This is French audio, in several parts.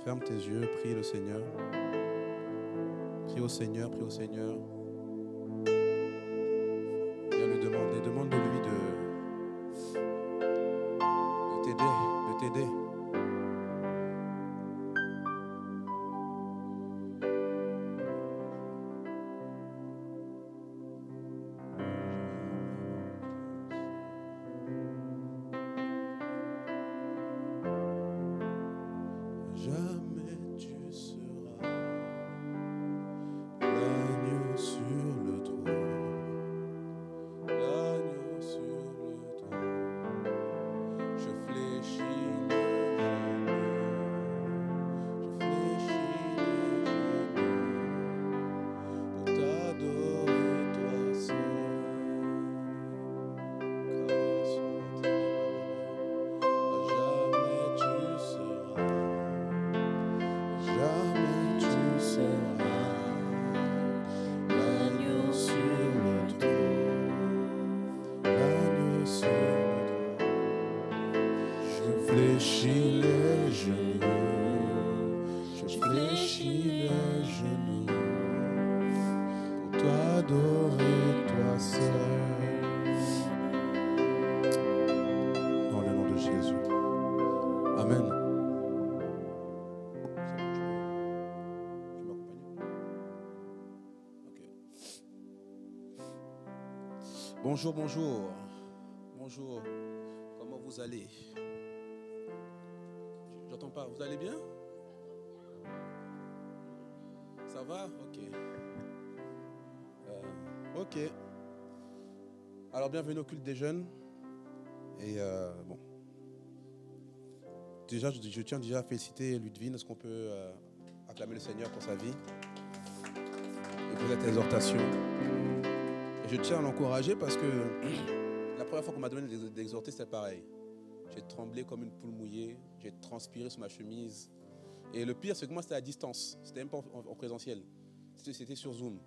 Ferme tes yeux, prie le Seigneur. Prie au Seigneur, prie au Seigneur. Viens lui demander, demande de lui de t'aider, Jamais tu seras l'agneau sur le trône, l'agneau sur le trône. Je fléchis les genoux, pour t'adorer toi seul. Jamais tu seras l'agneau sur le trône, l'agneau sur le trône. Je fléchis les genoux pour t'adorer toi seul. Dans le nom de Jésus. Amen. Bonjour, bonjour. Bonjour. Comment vous allez? J'entends pas. Vous allez bien? Ça va? Ok. Ok. Alors, bienvenue au culte des jeunes. Et bon. Déjà, je tiens déjà à féliciter Ludwine. Est-ce qu'on peut acclamer le Seigneur pour sa vie et pour cette exhortation? Je tiens à l'encourager parce que la première fois qu'on m'a donné d'exhorter, c'était pareil. J'ai tremblé comme une poule mouillée, j'ai transpiré sur ma chemise. Et le pire, c'est que moi, c'était à distance. C'était même pas en présentiel. C'était sur Zoom.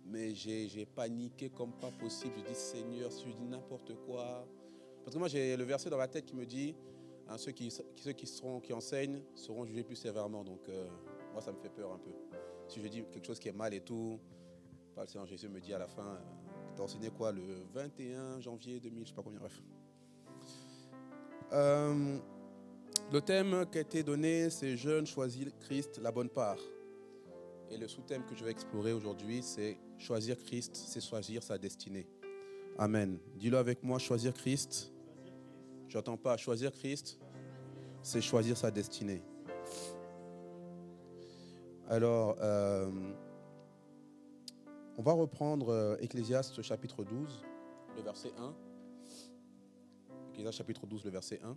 Mais j'ai paniqué comme pas possible. Je dis, Seigneur, si je dis n'importe quoi. Parce que moi, j'ai le verset dans la tête qui me dit, hein, ceux qui enseignent seront jugés plus sévèrement. Donc, moi, ça me fait peur un peu. Si je dis quelque chose qui est mal et tout, le Seigneur Jésus me dit à la fin, t'as enseigné quoi le 21 janvier 2000, je sais pas combien, bref. Le thème qui a été donné, c'est « Jeunes, choisir Christ, la bonne part ». Et le sous-thème que je vais explorer aujourd'hui, c'est « Choisir Christ, c'est choisir sa destinée ». Amen. Dis-le avec moi, choisir Christ. J'entends pas, choisir Christ, c'est choisir sa destinée. Alors, on va reprendre Ecclésiaste chapitre 12, le verset 1. Ecclésiaste chapitre 12, le verset 1.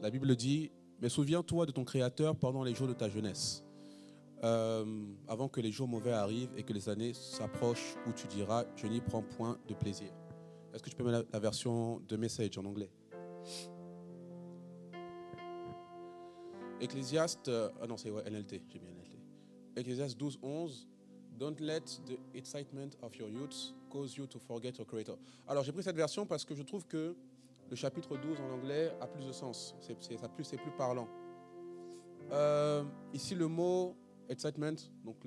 La Bible dit, « Mais souviens-toi de ton Créateur pendant les jours de ta jeunesse, avant que les jours mauvais arrivent et que les années s'approchent où tu diras, je n'y prends point de plaisir. » Est-ce que tu peux mettre la version de Message en anglais? Ecclésiaste, non c'est NLT, j'ai bien NLT. Ecclésiaste 12, 11. Don't let the excitement of your youth cause you to forget your creator. Alors j'ai pris cette version parce que je trouve que le chapitre 12 en anglais a plus de sens. C'est plus parlant. Ici le mot excitement, donc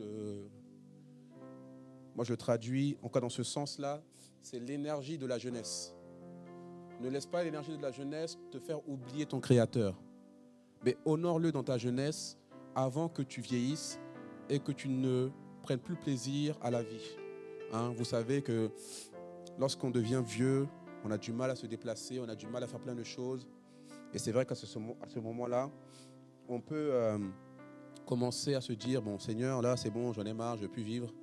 moi je traduis encore dans ce sens-là, c'est l'énergie de la jeunesse. Ne laisse pas l'énergie de la jeunesse te faire oublier ton créateur. Mais honore-le dans ta jeunesse avant que tu vieillisses et que tu ne prennes plus plaisir à la vie. Hein, vous savez que lorsqu'on devient vieux, on a du mal à se déplacer, on a du mal à faire plein de choses. Et c'est vrai qu'à ce moment-là, on peut commencer à se dire, bon Seigneur, là c'est bon, j'en ai marre, je ne veux plus vivre.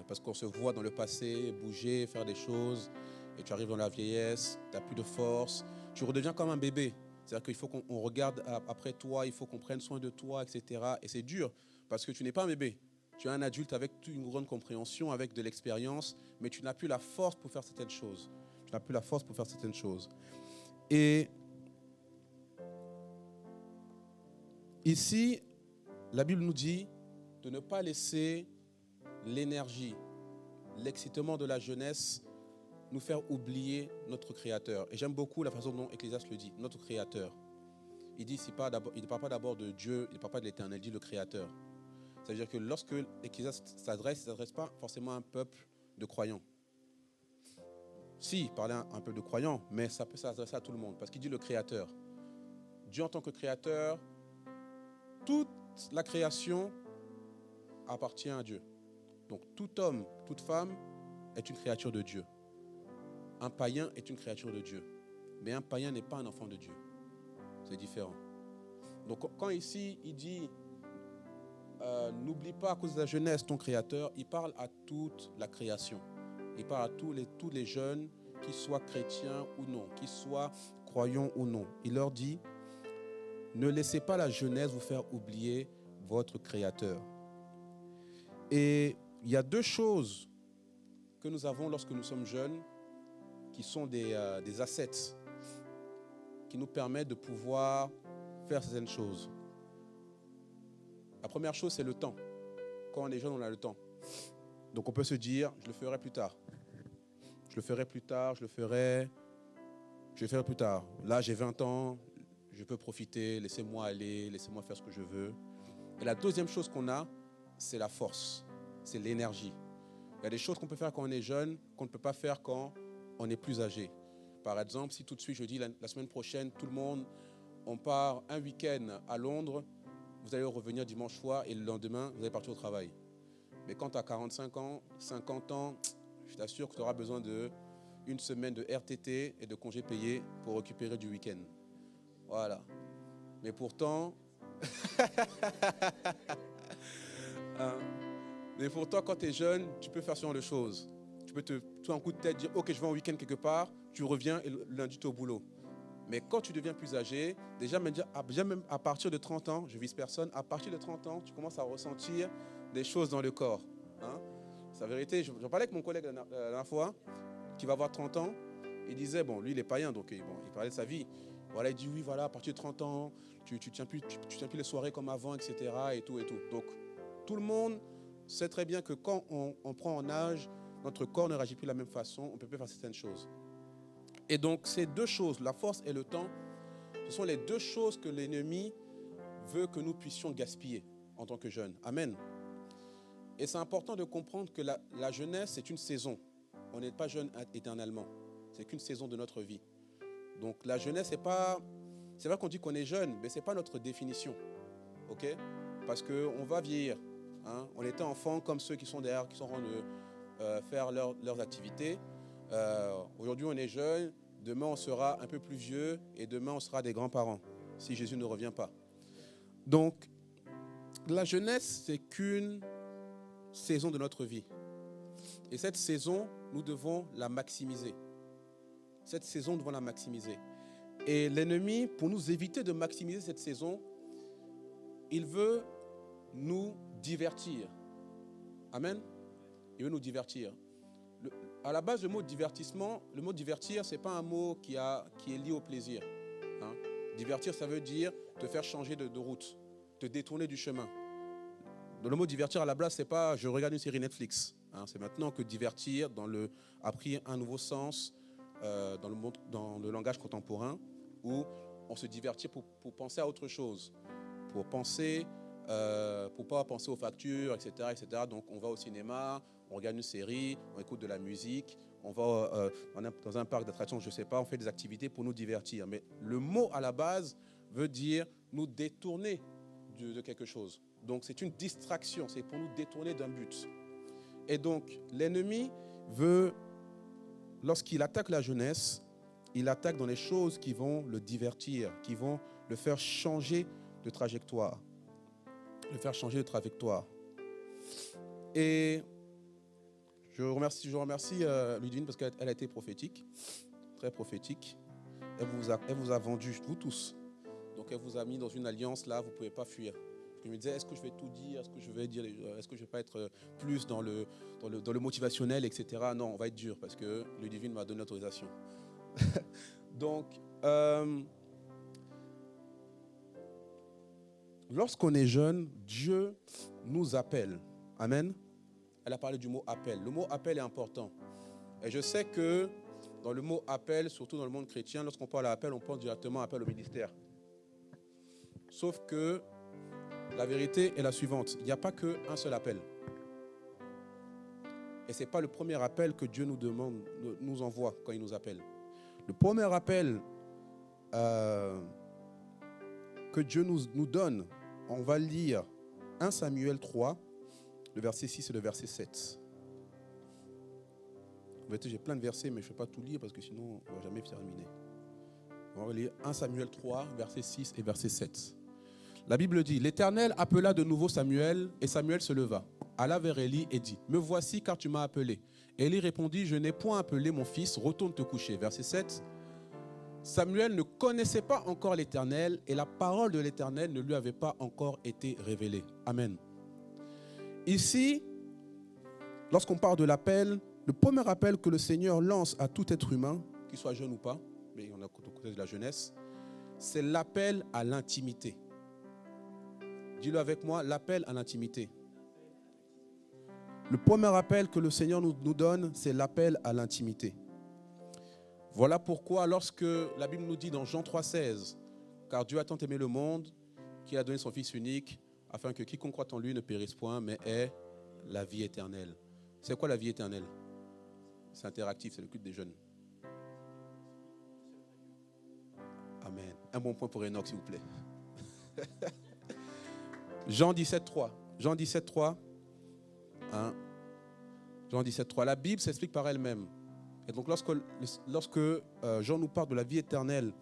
Parce qu'on se voit dans le passé, bouger, faire des choses. Et tu arrives dans la vieillesse, tu n'as plus de force. Tu redeviens comme un bébé. C'est-à-dire qu'il faut qu'on regarde après toi, il faut qu'on prenne soin de toi, etc. Et c'est dur parce que tu n'es pas un bébé. Tu es un adulte avec une grande compréhension, avec de l'expérience, mais tu n'as plus la force pour faire certaines choses. Tu n'as plus la force pour faire certaines choses. Et ici, la Bible nous dit de ne pas laisser l'énergie, l'excitement de la jeunesse nous faire oublier notre Créateur. Et j'aime beaucoup la façon dont Ecclésiaste le dit, notre Créateur. il dit, il ne parle pas d'abord de Dieu, il ne parle pas de l'Éternel, il dit le Créateur. C'est-à-dire que lorsque l'Ecclésiaste s'adresse, il ne s'adresse pas forcément à un peuple de croyants. Si, il parlait un peu de croyants, mais ça peut s'adresser à tout le monde, parce qu'il dit le Créateur. Dieu en tant que Créateur, toute la création appartient à Dieu. Donc tout homme, toute femme est une créature de Dieu. Un païen est une créature de Dieu. Mais un païen n'est pas un enfant de Dieu. C'est différent. Donc quand ici, il dit n'oublie pas à cause de la jeunesse ton Créateur, il parle à toute la création. Il parle à tous les jeunes, qu'ils soient chrétiens ou non, qu'ils soient croyants ou non. Il leur dit, ne laissez pas la jeunesse vous faire oublier votre Créateur. Et il y a deux choses que nous avons lorsque nous sommes jeunes, qui sont des assets, qui nous permettent de pouvoir faire certaines choses. La première chose, c'est le temps. Quand on est jeune, on a le temps. Donc on peut se dire, je le ferai plus tard. Je le ferai plus tard, je le ferai plus tard. Là, j'ai 20 ans, je peux profiter, laissez-moi aller, laissez-moi faire ce que je veux. Et la deuxième chose qu'on a, c'est la force, c'est l'énergie. Il y a des choses qu'on peut faire quand on est jeune, qu'on ne peut pas faire quand on est plus âgé. Par exemple, si tout de suite je dis la semaine prochaine, tout le monde, on part un week-end à Londres, vous allez revenir dimanche soir et le lendemain, vous allez partir au travail. Mais quand tu as 45 ans, 50 ans, je t'assure que tu auras besoin d'une semaine de RTT et de congés payés pour récupérer du week-end. Voilà. Mais pourtant, quand tu es jeune, tu peux faire ce genre de choses. Tu peux tout un coup de tête dire, ok, je vais en week-end quelque part, tu reviens et le lundi, tu es au boulot. Mais quand tu deviens plus âgé, déjà même à partir de 30 ans, je vise personne, à partir de 30 ans, tu commences à ressentir des choses dans le corps. Hein? C'est la vérité. J'en parlais avec mon collègue la dernière fois, qui va avoir 30 ans. Il disait, bon, lui, il est païen, donc il parlait de sa vie. Voilà, il dit, oui, voilà, à partir de 30 ans, tu tiens plus les soirées comme avant, etc. Et tout, et tout. Donc, tout le monde sait très bien que quand on prend en âge, notre corps ne réagit plus de la même façon, on ne peut plus faire certaines choses. Et donc, ces deux choses, la force et le temps, ce sont les deux choses que l'ennemi veut que nous puissions gaspiller en tant que jeunes. Amen. Et c'est important de comprendre que la jeunesse, c'est une saison. On n'est pas jeune éternellement. C'est qu'une saison de notre vie. Donc, la jeunesse, c'est vrai qu'on dit qu'on est jeune, mais ce n'est pas notre définition. OK? Parce qu'on va vieillir. Hein? On était enfant comme ceux qui sont derrière, qui sont en train de faire leurs activités. Aujourd'hui, on est jeune. Demain, on sera un peu plus vieux. Et demain, on sera des grands-parents, si Jésus ne revient pas. Donc, la jeunesse, c'est qu'une saison de notre vie. Et cette saison, nous devons la maximiser. Cette saison, nous devons la maximiser. Et l'ennemi, pour nous éviter de maximiser cette saison, il veut nous divertir. Amen. Il veut nous divertir. À la base, le mot divertissement, le mot divertir, ce n'est pas un mot qui est lié au plaisir. Hein? Divertir, ça veut dire te faire changer de route, te détourner du chemin. Le mot divertir à la base, ce n'est pas je regarde une série Netflix. Hein? C'est maintenant que divertir a pris un nouveau sens dans le langage contemporain, où on se divertit pour penser à autre chose, pour ne pas penser aux factures, etc., etc. Donc on va au cinéma, on regarde une série, on écoute de la musique, on va dans un parc d'attractions, je ne sais pas, on fait des activités pour nous divertir. Mais le mot à la base veut dire nous détourner de quelque chose. Donc c'est une distraction, c'est pour nous détourner d'un but. Et donc l'ennemi veut, lorsqu'il attaque la jeunesse, il attaque dans les choses qui vont le divertir, qui vont le faire changer de trajectoire. Et je remercie Ludivine parce qu'elle a été prophétique, très prophétique. Elle vous a vendu, vous tous. Donc elle vous a mis dans une alliance là, vous ne pouvez pas fuir. Je me disais, est-ce que je vais tout dire, est-ce que je ne vais pas être plus dans le motivationnel, etc. Non, on va être dur parce que Ludivine m'a donné l'autorisation. Donc, lorsqu'on est jeune, Dieu nous appelle. Amen. Elle a parlé du mot appel. Le mot appel est important. Et je sais que dans le mot appel, surtout dans le monde chrétien, lorsqu'on parle d'appel, on pense directement à appel au ministère. Sauf que la vérité est la suivante. Il n'y a pas qu'un seul appel. Et ce n'est pas le premier appel que Dieu nous demande, nous envoie quand il nous appelle. Le premier appel que Dieu nous donne, on va lire 1 Samuel 3, le verset 6 et le verset 7. En fait, j'ai plein de versets, mais je ne vais pas tout lire parce que sinon, on ne va jamais terminer. On va lire 1 Samuel 3, verset 6 et verset 7. La Bible dit, « L'Éternel appela de nouveau Samuel, et Samuel se leva, alla vers Élie et dit, « Me voici car tu m'as appelé. » Élie répondit, « Je n'ai point appelé mon fils, retourne te coucher. » Verset 7. Samuel ne connaissait pas encore l'Éternel, et la parole de l'Éternel ne lui avait pas encore été révélée. Amen. Ici, lorsqu'on parle de l'appel, le premier appel que le Seigneur lance à tout être humain, qu'il soit jeune ou pas, mais on a côté de la jeunesse, c'est l'appel à l'intimité. Dis-le avec moi, l'appel à l'intimité. Le premier appel que le Seigneur nous donne, c'est l'appel à l'intimité. Voilà pourquoi lorsque la Bible nous dit dans Jean 3,16, « Car Dieu a tant aimé le monde qu'il a donné son Fils unique, afin que quiconque croit en lui ne périsse point, mais ait la vie éternelle. » C'est quoi la vie éternelle? C'est interactif, c'est le culte des jeunes. Amen. Un bon point pour Enoch, s'il vous plaît. Jean 17,3. Jean 17,3. Hein? Jean 17,3. La Bible s'explique par elle-même. Et donc, lorsque Jean nous parle de la vie éternelle,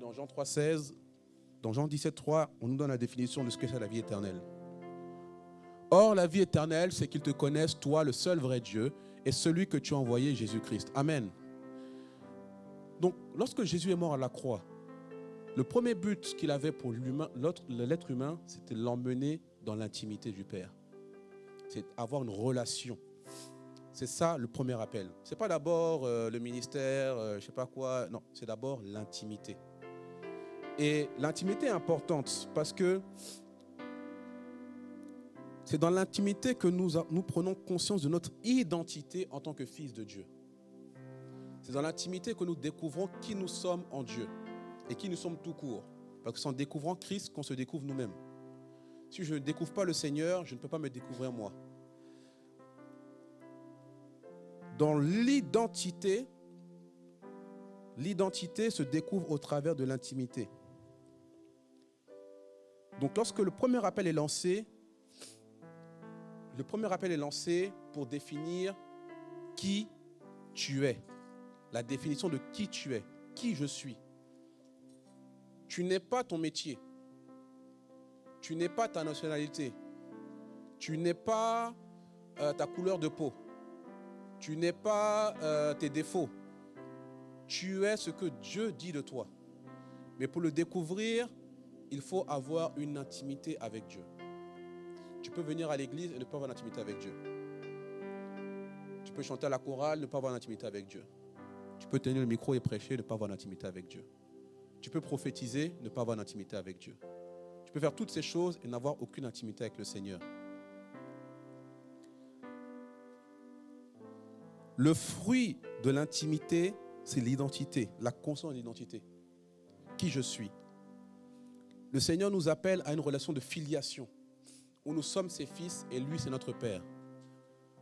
dans Jean 3,16, dans Jean 17,3, on nous donne la définition de ce que c'est la vie éternelle. Or, la vie éternelle, c'est qu'ils te connaissent, toi, le seul vrai Dieu, et celui que tu as envoyé, Jésus-Christ. Amen. Donc, lorsque Jésus est mort à la croix, le premier but qu'il avait pour l'être humain, c'était l'emmener dans l'intimité du Père. C'est avoir une relation. C'est ça le premier appel. Ce n'est pas d'abord le ministère, je ne sais pas quoi. Non, c'est d'abord l'intimité. Et l'intimité est importante parce que c'est dans l'intimité que nous prenons conscience de notre identité en tant que fils de Dieu. C'est dans l'intimité que nous découvrons qui nous sommes en Dieu et qui nous sommes tout court. Parce que c'est en découvrant Christ qu'on se découvre nous-mêmes. Si je ne découvre pas le Seigneur, je ne peux pas me découvrir moi. Dans l'identité se découvre au travers de l'intimité. Donc lorsque le premier appel est lancé pour définir qui tu es. La définition de qui tu es, qui je suis. Tu n'es pas ton métier. Tu n'es pas ta nationalité. Tu n'es pas ta couleur de peau. Tu n'es pas tes défauts. Tu es ce que Dieu dit de toi. Mais pour le découvrir, il faut avoir une intimité avec Dieu. Tu peux venir à l'église et ne pas avoir d'intimité avec Dieu. Tu peux chanter à la chorale et ne pas avoir d'intimité avec Dieu. Tu peux tenir le micro et prêcher et ne pas avoir d'intimité avec Dieu. Tu peux prophétiser et ne pas avoir d'intimité avec Dieu. Tu peux faire toutes ces choses et n'avoir aucune intimité avec le Seigneur. Le fruit de l'intimité, c'est l'identité, la conscience de l'identité. Qui je suis. Le Seigneur nous appelle à une relation de filiation, où nous sommes ses fils et lui, c'est notre Père.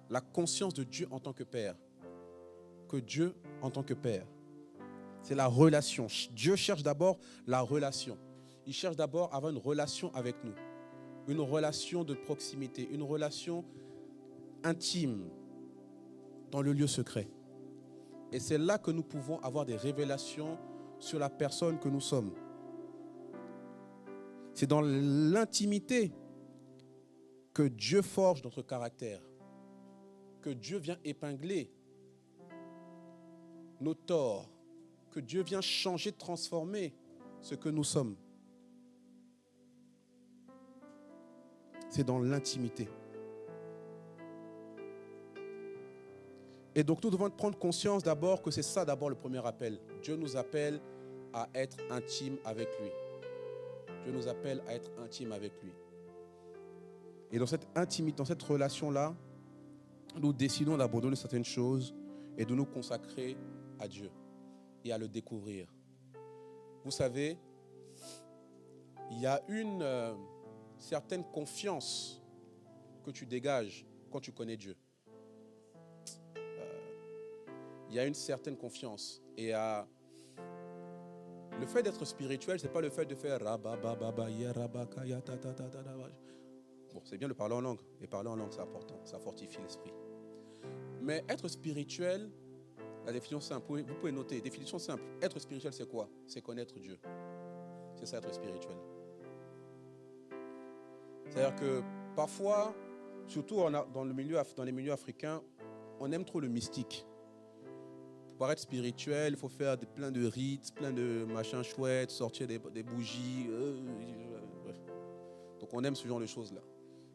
La conscience de Dieu en tant que Père. Que Dieu en tant que Père. C'est la relation. Dieu cherche d'abord la relation. Il cherche d'abord à avoir une relation avec nous. Une relation de proximité, une relation intime dans le lieu secret. Et c'est là que nous pouvons avoir des révélations sur la personne que nous sommes. C'est dans l'intimité que Dieu forge notre caractère, que Dieu vient épingler nos torts, que Dieu vient changer, transformer ce que nous sommes. C'est dans l'intimité. Et donc nous devons prendre conscience d'abord que c'est ça d'abord le premier appel. Dieu nous appelle à être intime avec lui. Dieu nous appelle à être intime avec lui. Et dans cette intimité, dans cette relation-là, nous décidons d'abandonner certaines choses et de nous consacrer à Dieu et à le découvrir. Vous savez, il y a une certaine confiance que tu dégages quand tu connais Dieu. Il y a une certaine confiance. Et le fait d'être spirituel, ce n'est pas le fait de faire bon, c'est bien de parler en langue. Et parler en langue, c'est important. Ça fortifie l'esprit. Mais être spirituel, la définition simple, vous pouvez noter, définition simple. Être spirituel, c'est quoi? C'est connaître Dieu. C'est ça, être spirituel. C'est-à-dire que parfois, surtout dans les milieux africains, on aime trop le mystique. Pour être spirituel, il faut faire plein de rites, plein de machins chouettes, sortir des bougies. Bref. Donc on aime ce genre de choses-là.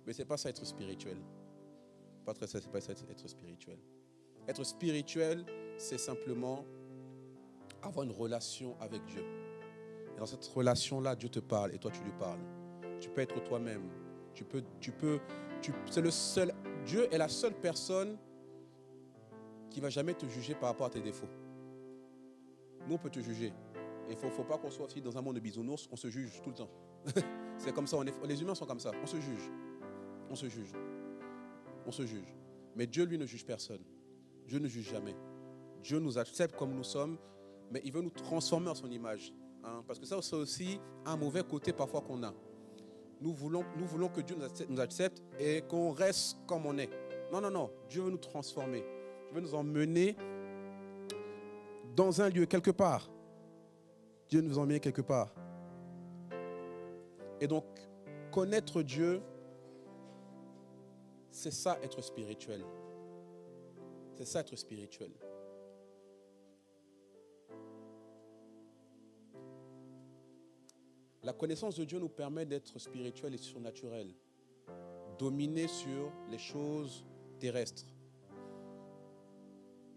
Mais ce n'est pas ça être spirituel. C'est pas ça être spirituel. Être spirituel, c'est simplement avoir une relation avec Dieu. Et dans cette relation-là, Dieu te parle et toi tu lui parles. Tu peux être toi-même. C'est le seul. Dieu est la seule personne qui ne va jamais te juger par rapport à tes défauts. Nous, on peut te juger. Et il ne faut pas qu'on soit aussi dans un monde de bisounours, on se juge tout le temps. C'est comme ça, les humains sont comme ça. On se juge. On se juge. On se juge. Mais Dieu, lui, ne juge personne. Dieu ne juge jamais. Dieu nous accepte comme nous sommes, mais il veut nous transformer en son image. Parce que ça, c'est aussi un mauvais côté parfois qu'on a. Nous voulons que Dieu nous accepte et qu'on reste comme on est. Non. Dieu veut nous transformer. Dieu veut nous emmener dans un lieu, quelque part. Dieu nous emmène quelque part. Et donc, connaître Dieu, c'est ça être spirituel. C'est ça être spirituel. La connaissance de Dieu nous permet d'être spirituel et surnaturel. Dominer sur les choses terrestres.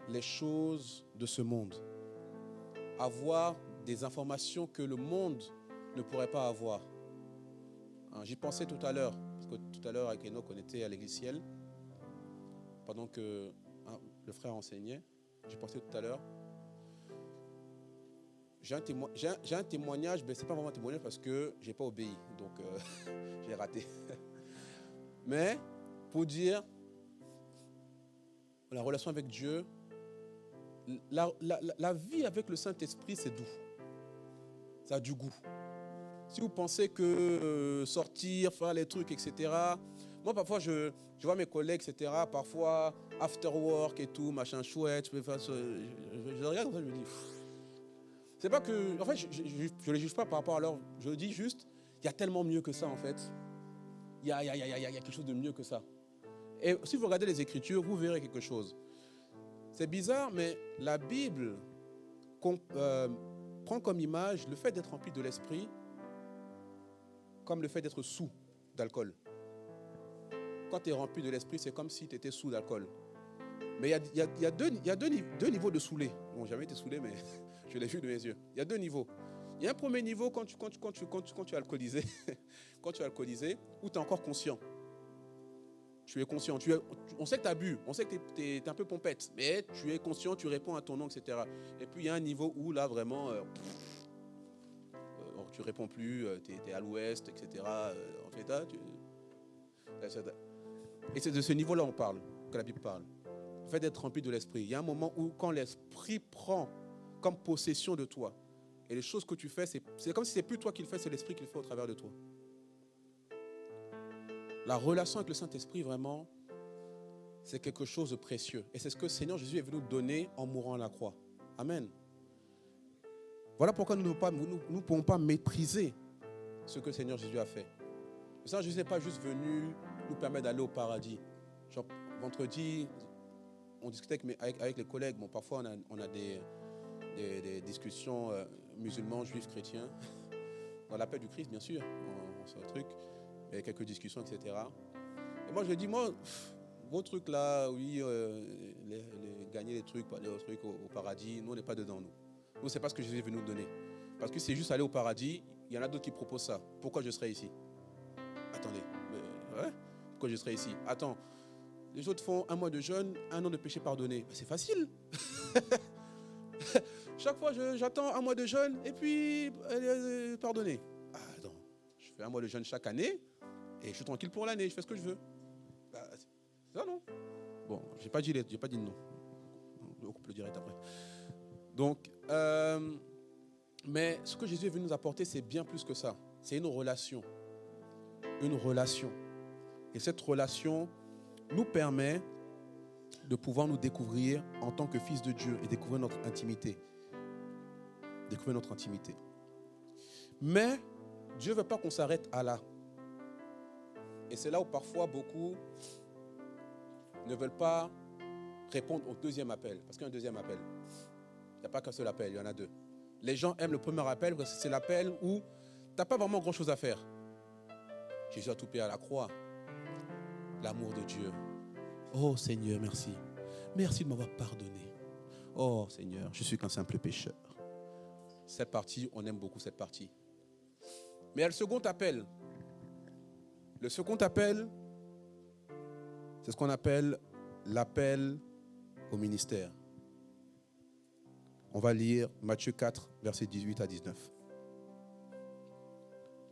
Les choses de ce monde. Avoir des informations que le monde ne pourrait pas avoir. J'y pensais tout à l'heure, parce que tout à l'heure avec Enoch, on était à l'église ciel, pendant que le frère enseignait. J'y pensais tout à l'heure. J'ai un témoignage, mais ce n'est pas vraiment un témoignage parce que je n'ai pas obéi, donc j'ai raté. Mais pour dire, la relation avec Dieu, la vie avec le Saint-Esprit, c'est doux. Ça a du goût. Si vous pensez que sortir, faire les trucs, etc. Moi, parfois, je vois mes collègues, etc. Parfois, after work et tout, machin chouette. Je regarde comme ça, je me dis... C'est pas que... En fait, je ne les juge pas par rapport à leur... Je dis juste, il y a tellement mieux que ça, en fait. Il y a quelque chose de mieux que ça. Et si vous regardez les Écritures, vous verrez quelque chose. C'est bizarre, mais la Bible prend comme image le fait d'être rempli de l'esprit comme le fait d'être sous d'alcool. Quand tu es rempli de l'esprit, c'est comme si tu étais sous d'alcool. Mais il y a deux niveaux de saoulé. Bon, j'ai jamais été saoulé, mais je l'ai vu de mes yeux. Il y a deux niveaux. Il y a un premier niveau quand tu es alcoolisé, quand tu es alcoolisé, où tu es encore conscient. Tu es conscient. On sait que tu as bu, on sait que tu es un peu pompette, mais tu es conscient, tu réponds à ton nom, etc. Et puis il y a un niveau où là vraiment, tu ne réponds plus, tu es à l'ouest, etc. En fait, et c'est de ce niveau-là on parle, que la Bible parle. Le fait d'être rempli de l'esprit. Il y a un moment où quand l'esprit prend comme possession de toi, et les choses que tu fais, c'est comme si ce n'est plus toi qui le fais, c'est l'esprit qui le fait au travers de toi. La relation avec le Saint-Esprit, vraiment, c'est quelque chose de précieux. Et c'est ce que le Seigneur Jésus est venu nous donner en mourant à la croix. Amen. Voilà pourquoi nous ne pouvons pas mépriser ce que le Seigneur Jésus a fait. Le Seigneur Jésus n'est pas juste venu nous permettre d'aller au paradis. Genre, vendredi, on discutait avec les collègues. Bon, parfois, on a des discussions musulmans, juifs, chrétiens. Dans l'appel du Christ, bien sûr. On sait un truc. Il y a quelques discussions, etc. Et moi, je dis, vos trucs là, oui, gagner des trucs, aller au paradis, nous, on n'est pas dedans, nous. Nous, c'est pas ce que Jésus est venu nous donner. Parce que c'est juste aller au paradis, il y en a d'autres qui proposent ça. Pourquoi je serais ici? Attendez, pourquoi je serais ici? Attends, les autres font 1 mois de jeûne, 1 an de péché pardonné. C'est facile. Chaque fois, j'attends 1 mois de jeûne et puis pardonné. Attends, Je fais un mois de jeûne chaque année et je suis tranquille pour l'année. Je fais ce que je veux. Bah, c'est ça, non? Bon, j'ai pas dit non. On coupe le direct après. Donc, mais ce que Jésus est venu nous apporter, c'est bien plus que ça. C'est une relation. Une relation. Et cette relation nous permet de pouvoir nous découvrir en tant que fils de Dieu et découvrir notre intimité. Découvrir notre intimité. Mais Dieu ne veut pas qu'on s'arrête à là. Et c'est là où parfois beaucoup ne veulent pas répondre au deuxième appel. Parce qu'il y a un deuxième appel. Il n'y a pas qu'un seul appel, il y en a deux. Les gens aiment le premier appel parce que c'est l'appel où tu n'as pas vraiment grand-chose à faire. Jésus a tout payé à la croix. L'amour de Dieu. Oh Seigneur, merci. Merci de m'avoir pardonné. Oh Seigneur, je suis qu'un simple pécheur. Cette partie, on aime beaucoup cette partie. Mais il y a le second appel. Le second appel, c'est ce qu'on appelle l'appel au ministère. On va lire Matthieu 4, versets 18 à 19.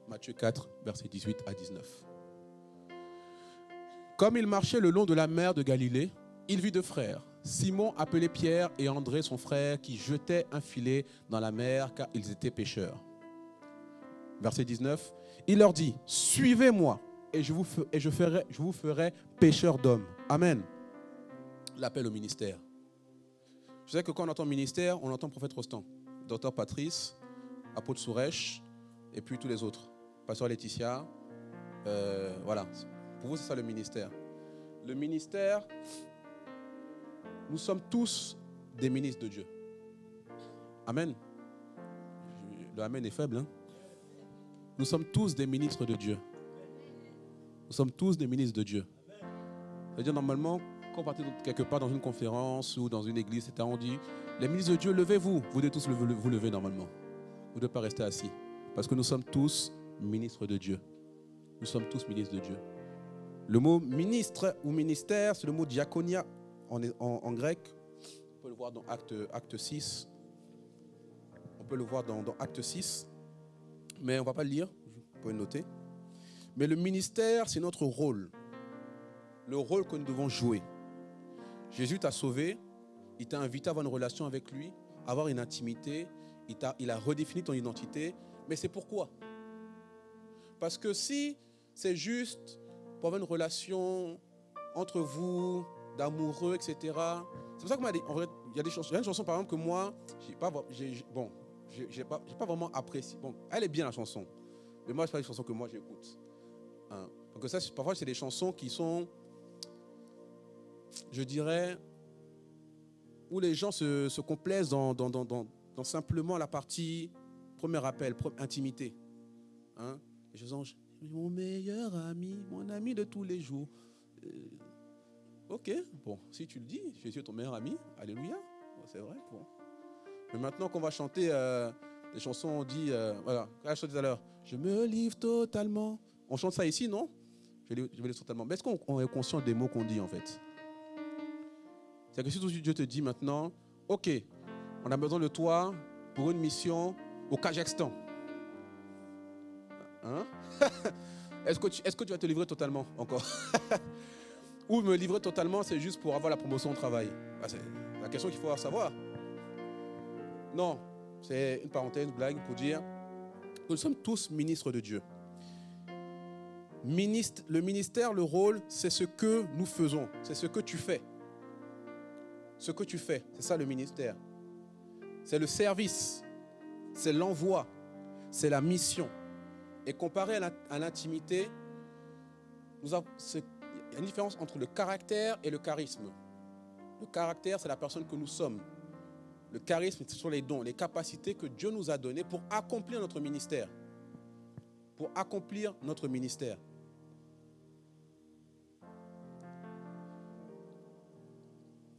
Matthieu 4, versets 18 à 19. Comme il marchait le long de la mer de Galilée, il vit deux frères, Simon appelé Pierre et André son frère, qui jetaient un filet dans la mer car ils étaient pêcheurs. Verset 19, il leur dit, suivez-moi et je vous ferai pêcheurs d'hommes. Amen. L'appel au ministère. Je sais que quand on entend ministère, on entend prophète Rostand, docteur Patrice, apôtre Sourèche, et puis tous les autres. Pasteur Laetitia, voilà. Pour vous, c'est ça le ministère. Le ministère, nous sommes tous des ministres de Dieu. Amen. Le amen est faible, hein? Nous sommes tous des ministres de Dieu. Nous sommes tous des ministres de Dieu. C'est-à-dire, normalement, quand on part quelque part dans une conférence ou dans une église, etc., on dit, les ministres de Dieu, levez-vous. Vous devez tous vous lever normalement. Vous ne devez pas rester assis. Parce que nous sommes tous ministres de Dieu. Nous sommes tous ministres de Dieu. Le mot ministre ou ministère, c'est le mot diaconia en grec. On peut le voir dans Acte 6. On peut le voir dans Acte 6. Mais on ne va pas le lire. Vous pouvez le noter. Mais le ministère, c'est notre rôle. Le rôle que nous devons jouer. Jésus t'a sauvé. Il t'a invité à avoir une relation avec lui, à avoir une intimité. Il a redéfini ton identité. Mais c'est pourquoi? Parce que si c'est juste pour avoir une relation entre vous, d'amoureux, etc. C'est pour ça qu'il y a des chansons. Il y a une chanson, par exemple, que moi, j'ai pas vraiment apprécié. Bon, elle est bien, la chanson. Mais moi, ce n'est pas une chanson que moi, j'écoute. Hein. Donc ça, parfois, c'est des chansons qui sont, je dirais, où les gens se complaisent dans simplement la partie premier appel, intimité. Hein? Les chansons, mon meilleur ami, mon ami de tous les jours. Ok, bon, si tu le dis, Jésus est ton meilleur ami, alléluia, bon, c'est vrai. Bon. Mais maintenant qu'on va chanter les chansons, on dit, voilà, comme je disais tout à l'heure, je me livre totalement. On chante ça ici, non? Je me livre totalement. Mais est-ce qu'on est conscient des mots qu'on dit en fait? C'est que si Dieu te dit maintenant, ok, on a besoin de toi pour une mission au Kazakhstan. Hein? Est-ce que tu vas te livrer totalement encore? Ou me livrer totalement, c'est juste pour avoir la promotion au travail? C'est la question qu'il faut savoir. Non, c'est une parenthèse, une blague pour dire que nous sommes tous ministres de Dieu. Le ministère, le rôle, c'est ce que nous faisons, c'est ce que tu fais. Ce que tu fais, c'est ça le ministère. C'est le service, c'est l'envoi, c'est la mission. Et comparé à l'intimité, il y a une différence entre le caractère et le charisme. Le caractère, c'est la personne que nous sommes. Le charisme, ce sont les dons, les capacités que Dieu nous a données pour accomplir notre ministère. Pour accomplir notre ministère.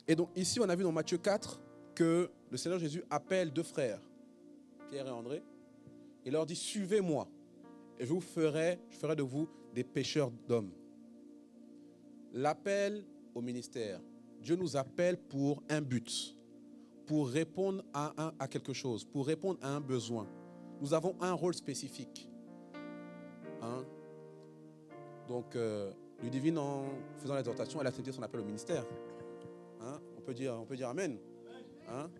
Et donc ici, on a vu dans Matthieu 4 que le Seigneur Jésus appelle deux frères, Pierre et André, et leur dit, suivez-moi, et je ferai de vous des pêcheurs d'hommes. L'appel au ministère. Dieu nous appelle pour un but, pour répondre à quelque chose, pour répondre à un besoin. Nous avons un rôle spécifique. Donc, Ludivine, en faisant l'exhortation, elle a accepté son appel au ministère. Hein? On peut dire Amen. Hein?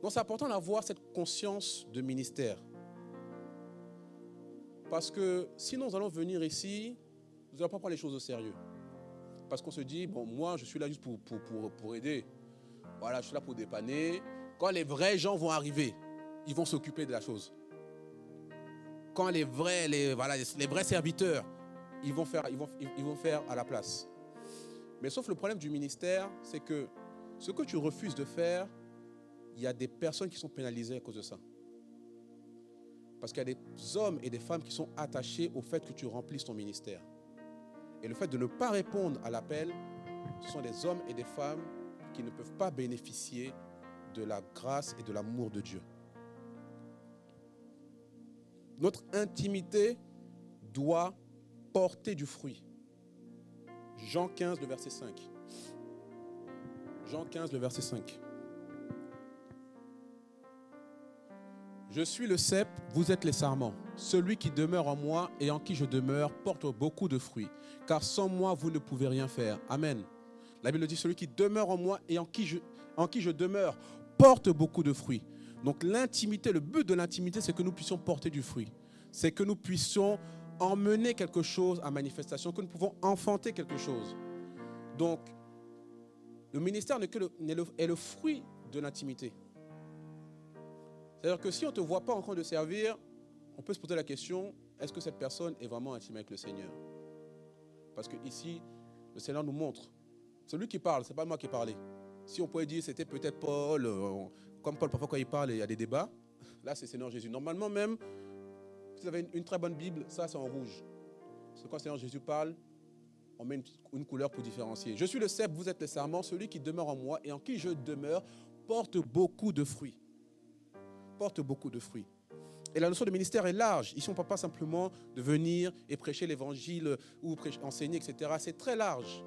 Donc, c'est important d'avoir cette conscience de ministère. Parce que sinon, nous allons venir ici, nous n'allons pas prendre les choses au sérieux. Parce qu'on se dit, bon, moi, je suis là juste pour aider. Voilà, je suis là pour dépanner. Quand les vrais gens vont arriver, ils vont s'occuper de la chose. Quand les vrais serviteurs, ils vont faire à la place. Mais sauf le problème du ministère, c'est que ce que tu refuses de faire, il y a des personnes qui sont pénalisées à cause de ça. Parce qu'il y a des hommes et des femmes qui sont attachés au fait que tu remplisses ton ministère. Et le fait de ne pas répondre à l'appel, ce sont des hommes et des femmes qui ne peuvent pas bénéficier de la grâce et de l'amour de Dieu. Notre intimité doit porter du fruit. Jean 15, le verset 5. Jean 15, le verset 5. Je suis le cep, vous êtes les sarments. Celui qui demeure en moi et en qui je demeure porte beaucoup de fruits. Car sans moi, vous ne pouvez rien faire. Amen. La Bible dit, celui qui demeure en moi et en qui je demeure porte beaucoup de fruits. Donc l'intimité, le but de l'intimité, c'est que nous puissions porter du fruit. C'est que nous puissions emmener quelque chose à manifestation, que nous pouvons enfanter quelque chose. Donc, le ministère est le fruit de l'intimité. C'est-à-dire que si on ne te voit pas en train de servir, on peut se poser la question, est-ce que cette personne est vraiment intime avec le Seigneur? Parce que ici, le Seigneur nous montre. Celui qui parle, ce n'est pas moi qui ai parlé. Si on pouvait dire c'était peut-être Paul, comme Paul, parfois quand il parle, il y a des débats. Là, c'est Seigneur Jésus. Normalement même, si vous avez une très bonne Bible, ça c'est en rouge. Parce que quand Seigneur Jésus parle, on met une couleur pour différencier. Je suis le cep, vous êtes les sarments, celui qui demeure en moi et en qui je demeure porte beaucoup de fruits. Porte beaucoup de fruits. Et la notion de ministère est large. Ici, on ne parle pas simplement de venir et prêcher l'évangile ou enseigner, etc. C'est très large.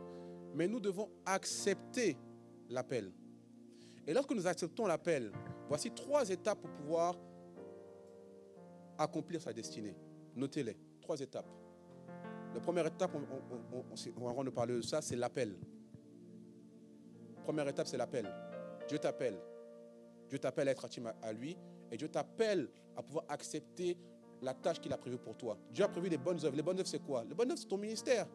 Mais nous devons accepter l'appel. Et lorsque nous acceptons l'appel, voici 3 étapes pour pouvoir accomplir sa destinée. Notez-les, 3 étapes. La première étape, on va rendre parler de ça, c'est l'appel. Première étape, c'est l'appel. Dieu t'appelle. Dieu t'appelle à être intime à lui et Dieu t'appelle à pouvoir accepter la tâche qu'il a prévue pour toi. Dieu a prévu les bonnes œuvres. Les bonnes œuvres, c'est quoi? Les bonnes œuvres, c'est ton ministère.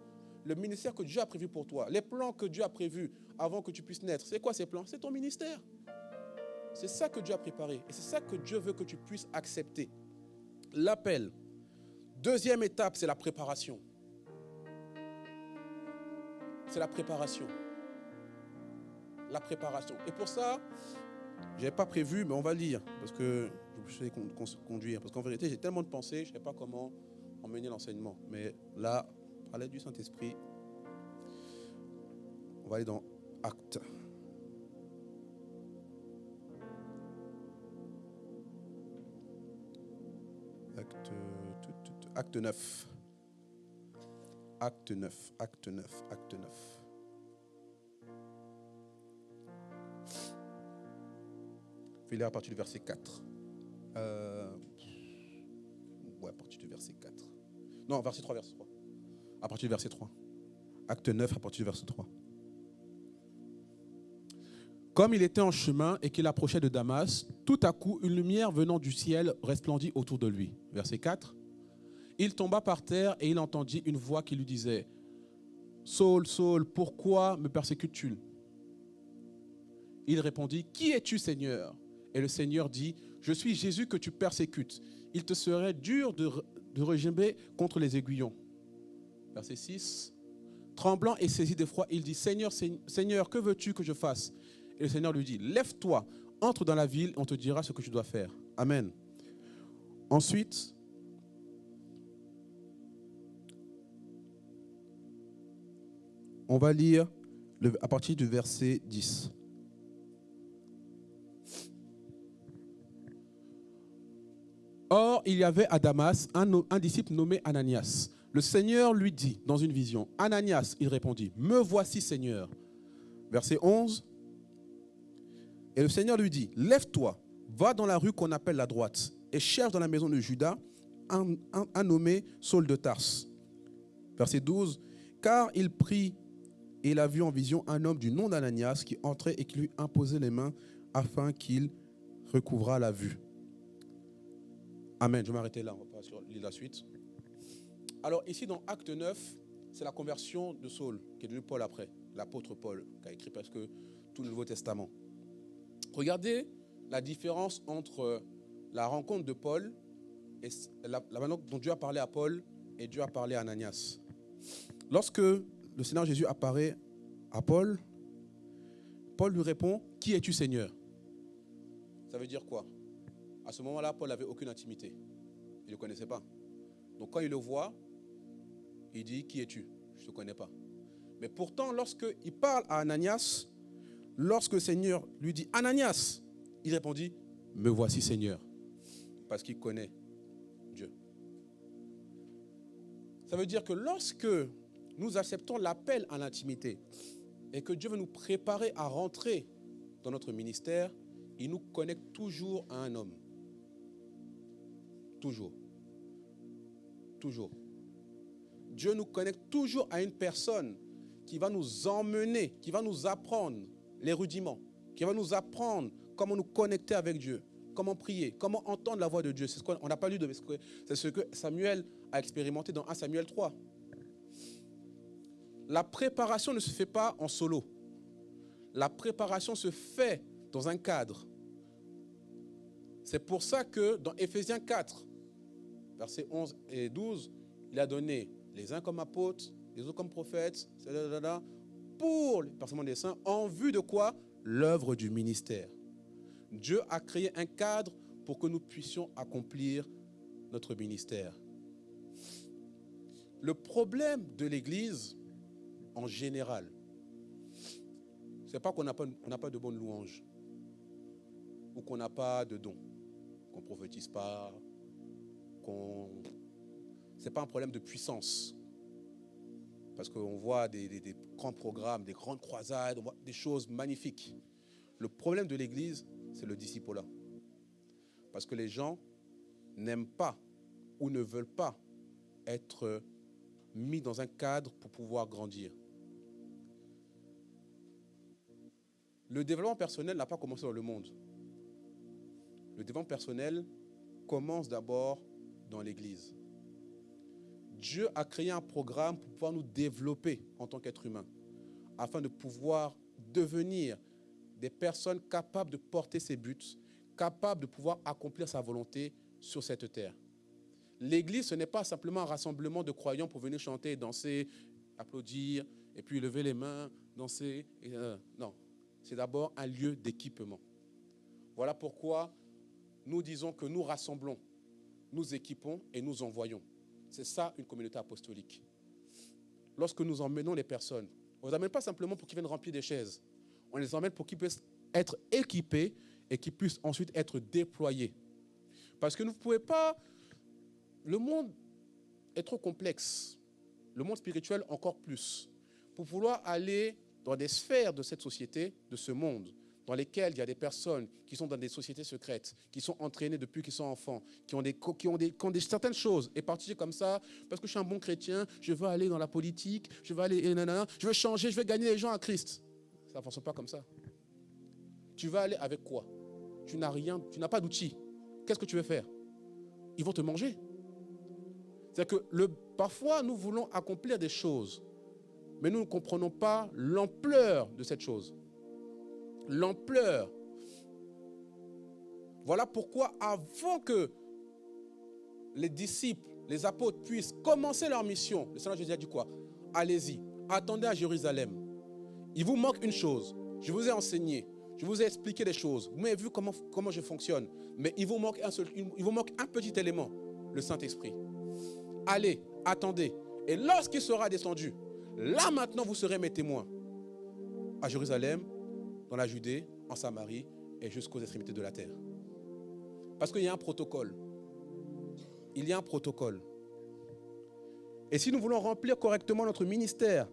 Le ministère que Dieu a prévu pour toi. Les plans que Dieu a prévus avant que tu puisses naître. C'est quoi ces plans? C'est ton ministère. C'est ça que Dieu a préparé. Et c'est ça que Dieu veut que tu puisses accepter. L'appel. Deuxième étape, c'est la préparation. C'est la préparation. La préparation. Et pour ça, je n'avais pas prévu, mais on va lire, parce que je vais conduire. Parce qu'en vérité, j'ai tellement de pensées, je ne sais pas comment emmener l'enseignement. Mais là, par l'aide du Saint-Esprit, on va aller dans Actes. Acte 9. Acte 9, Acte 9, Acte 9. Je vais lire à partir du verset 4. À partir du verset 4. Non, verset 3, verset 3. À partir du verset 3. Acte 9, à partir du verset 3. Comme il était en chemin et qu'il approchait de Damas, tout à coup, une lumière venant du ciel resplendit autour de lui. Verset 4. Il tomba par terre et il entendit une voix qui lui disait « Saul, Saul, pourquoi me persécutes-tu » Il répondit « Qui es-tu, Seigneur ?» Et le Seigneur dit « Je suis Jésus que tu persécutes. Il te serait dur de regimber contre les aiguillons. » Verset 6. Tremblant et saisi d'effroi, il dit « Seigneur, Seigneur, que veux-tu que je fasse ?» Et le Seigneur lui dit « Lève-toi, entre dans la ville et on te dira ce que tu dois faire. » Amen. Ensuite, on va lire à partir du verset 10. Or, il y avait à Damas un disciple nommé Ananias. Le Seigneur lui dit dans une vision, « Ananias », il répondit, « Me voici, Seigneur. » Verset 11. Et le Seigneur lui dit, « Lève-toi, va dans la rue qu'on appelle la droite et cherche dans la maison de Judas un nommé Saul de Tarse. Verset 12. Car il prit et il a vu en vision un homme du nom d'Ananias qui entrait et qui lui imposait les mains afin qu'il recouvrât la vue. Amen. Je vais m'arrêter là, on va pas lire la suite. Alors ici dans Acte 9, c'est la conversion de Saul, qui est devenu Paul après, l'apôtre Paul, qui a écrit presque tout le Nouveau Testament. Regardez la différence entre la rencontre de Paul et la manière dont Dieu a parlé à Paul et Dieu a parlé à Ananias. Lorsque le Seigneur Jésus apparaît à Paul, Paul lui répond « Qui es-tu, Seigneur ?» Ça veut dire quoi? À ce moment-là, Paul n'avait aucune intimité. Il ne le connaissait pas. Donc quand il le voit, il dit « Qui es-tu » Je ne te connais pas. Mais pourtant, lorsqu'il parle à Ananias, lorsque le Seigneur lui dit « Ananias », il répondit « Me voici, Seigneur », parce qu'il connaît Dieu. Ça veut dire que lorsque nous acceptons l'appel à l'intimité et que Dieu veut nous préparer à rentrer dans notre ministère, il nous connecte toujours à un homme. Toujours. Toujours. Dieu nous connecte toujours à une personne qui va nous emmener, qui va nous apprendre les rudiments, qui va nous apprendre comment nous connecter avec Dieu, comment prier, comment entendre la voix de Dieu. C'est ce qu'on n'a pas lu, c'est ce que Samuel a expérimenté dans 1 Samuel 3. La préparation ne se fait pas en solo. La préparation se fait dans un cadre. C'est pour ça que dans Éphésiens 4, versets 11 et 12, il a donné les uns comme apôtres, les autres comme prophètes, pour les personnes des saints, en vue de quoi? L'œuvre du ministère. Dieu a créé un cadre pour que nous puissions accomplir notre ministère. Le problème de l'Église, en général, ce n'est pas qu'on n'a pas de bonnes louanges ou qu'on n'a pas de dons, qu'on ne prophétise pas, ce n'est pas un problème de puissance. Parce qu'on voit des grands programmes, des grandes croisades, on voit des choses magnifiques. Le problème de l'Église, c'est le discipulat. Parce que les gens n'aiment pas ou ne veulent pas être mis dans un cadre pour pouvoir grandir. Le développement personnel n'a pas commencé dans le monde. Le développement personnel commence d'abord dans l'Église. Dieu a créé un programme pour pouvoir nous développer en tant qu'être humain, afin de pouvoir devenir des personnes capables de porter ses buts, capables de pouvoir accomplir sa volonté sur cette terre. L'Église, ce n'est pas simplement un rassemblement de croyants pour venir chanter, danser, applaudir, et puis lever les mains, danser. Non, c'est d'abord un lieu d'équipement. Voilà pourquoi nous disons que nous rassemblons, nous équipons et nous envoyons. C'est ça une communauté apostolique. Lorsque nous emmenons les personnes, on ne les emmène pas simplement pour qu'ils viennent remplir des chaises. On les emmène pour qu'ils puissent être équipés et qu'ils puissent ensuite être déployés. Parce que vous ne pouvez pas... Le monde est trop complexe. Le monde spirituel encore plus. Pour vouloir aller dans des sphères de cette société, de ce monde, dans lesquelles il y a des personnes qui sont dans des sociétés secrètes, qui sont entraînées depuis qu'ils sont enfants, qui ont certaines choses, et partir comme ça, parce que je suis un bon chrétien, je veux aller dans la politique, je veux changer, je veux gagner les gens à Christ. Ça ne fonctionne pas comme ça. Tu vas aller avec quoi? Tu n'as rien, tu n'as pas d'outils. Qu'est-ce que tu veux faire? Ils vont te manger. C'est-à-dire que parfois, nous voulons accomplir des choses, mais nous ne comprenons pas l'ampleur de cette chose. L'ampleur. Voilà pourquoi avant que les disciples, les apôtres puissent commencer leur mission, le Seigneur Jésus a dit quoi? Allez-y, attendez à Jérusalem. Il vous manque une chose. Je vous ai enseigné, je vous ai expliqué des choses. Vous m'avez vu comment je fonctionne. Mais il vous manque un petit élément, le Saint-Esprit. Allez, attendez. Et lorsqu'il sera descendu, là maintenant vous serez mes témoins. À Jérusalem, dans la Judée, en Samarie et jusqu'aux extrémités de la terre. Parce qu'il y a un protocole. Il y a un protocole. Et si nous voulons remplir correctement notre ministère,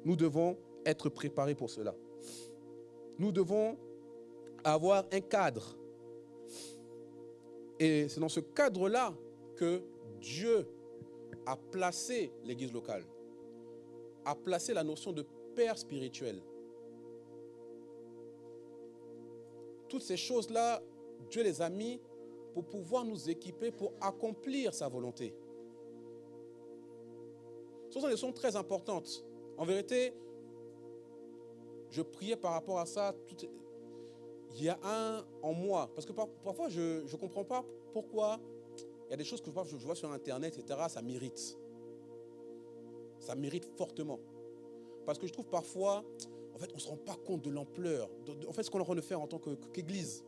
nous devons être préparés pour cela. Nous devons avoir un cadre. Et c'est dans ce cadre-là que Dieu à placer l'église locale, à placer la notion de père spirituel. Toutes ces choses-là, Dieu les a mis pour pouvoir nous équiper pour accomplir sa volonté. Ce sont des choses très importantes. En vérité, je priais par rapport à ça. Il y a un en moi. Parce que parfois, je ne comprends pas pourquoi il y a des choses que je vois sur Internet, etc. Ça m'irrite. Ça m'irrite fortement. Parce que je trouve parfois, en fait, on ne se rend pas compte de l'ampleur. En fait, ce qu'on est en train de faire en tant qu'église.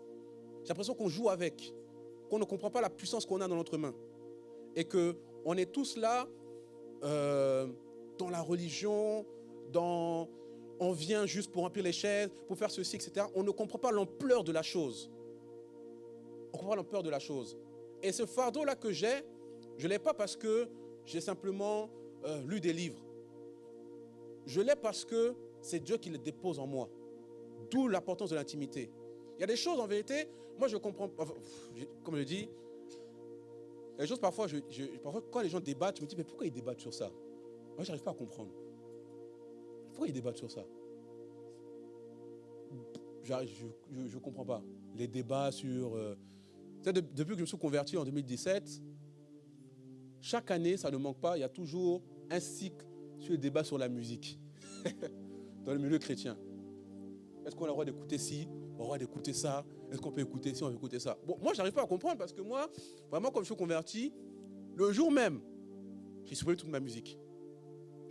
J'ai l'impression qu'on joue avec. Qu'on ne comprend pas la puissance qu'on a dans notre main. Et qu'on est tous là, dans la religion, on vient juste pour remplir les chaises, pour faire ceci, etc. On ne comprend pas l'ampleur de la chose. On comprend l'ampleur de la chose. Et ce fardeau-là que j'ai, je ne l'ai pas parce que j'ai simplement lu des livres. Je l'ai parce que c'est Dieu qui le dépose en moi. D'où l'importance de l'intimité. Il y a des choses, en vérité, moi je comprends, comme je dis, il y a des choses parfois, parfois quand les gens débattent, je me dis, mais pourquoi ils débattent sur ça? Moi, je n'arrive pas à comprendre. Pourquoi ils débattent sur ça? Je ne comprends pas. Les débats sur... depuis que je me suis converti en 2017, chaque année, ça ne manque pas, il y a toujours un cycle sur les débats sur la musique. Dans le milieu chrétien. Est-ce qu'on a le droit d'écouter ci? On a le droit d'écouter ça? Est-ce qu'on peut écouter ci? On peut écouter ça? Bon, moi, je n'arrive pas à comprendre parce que moi, vraiment, comme je suis converti, le jour même, j'ai supprimé toute ma musique.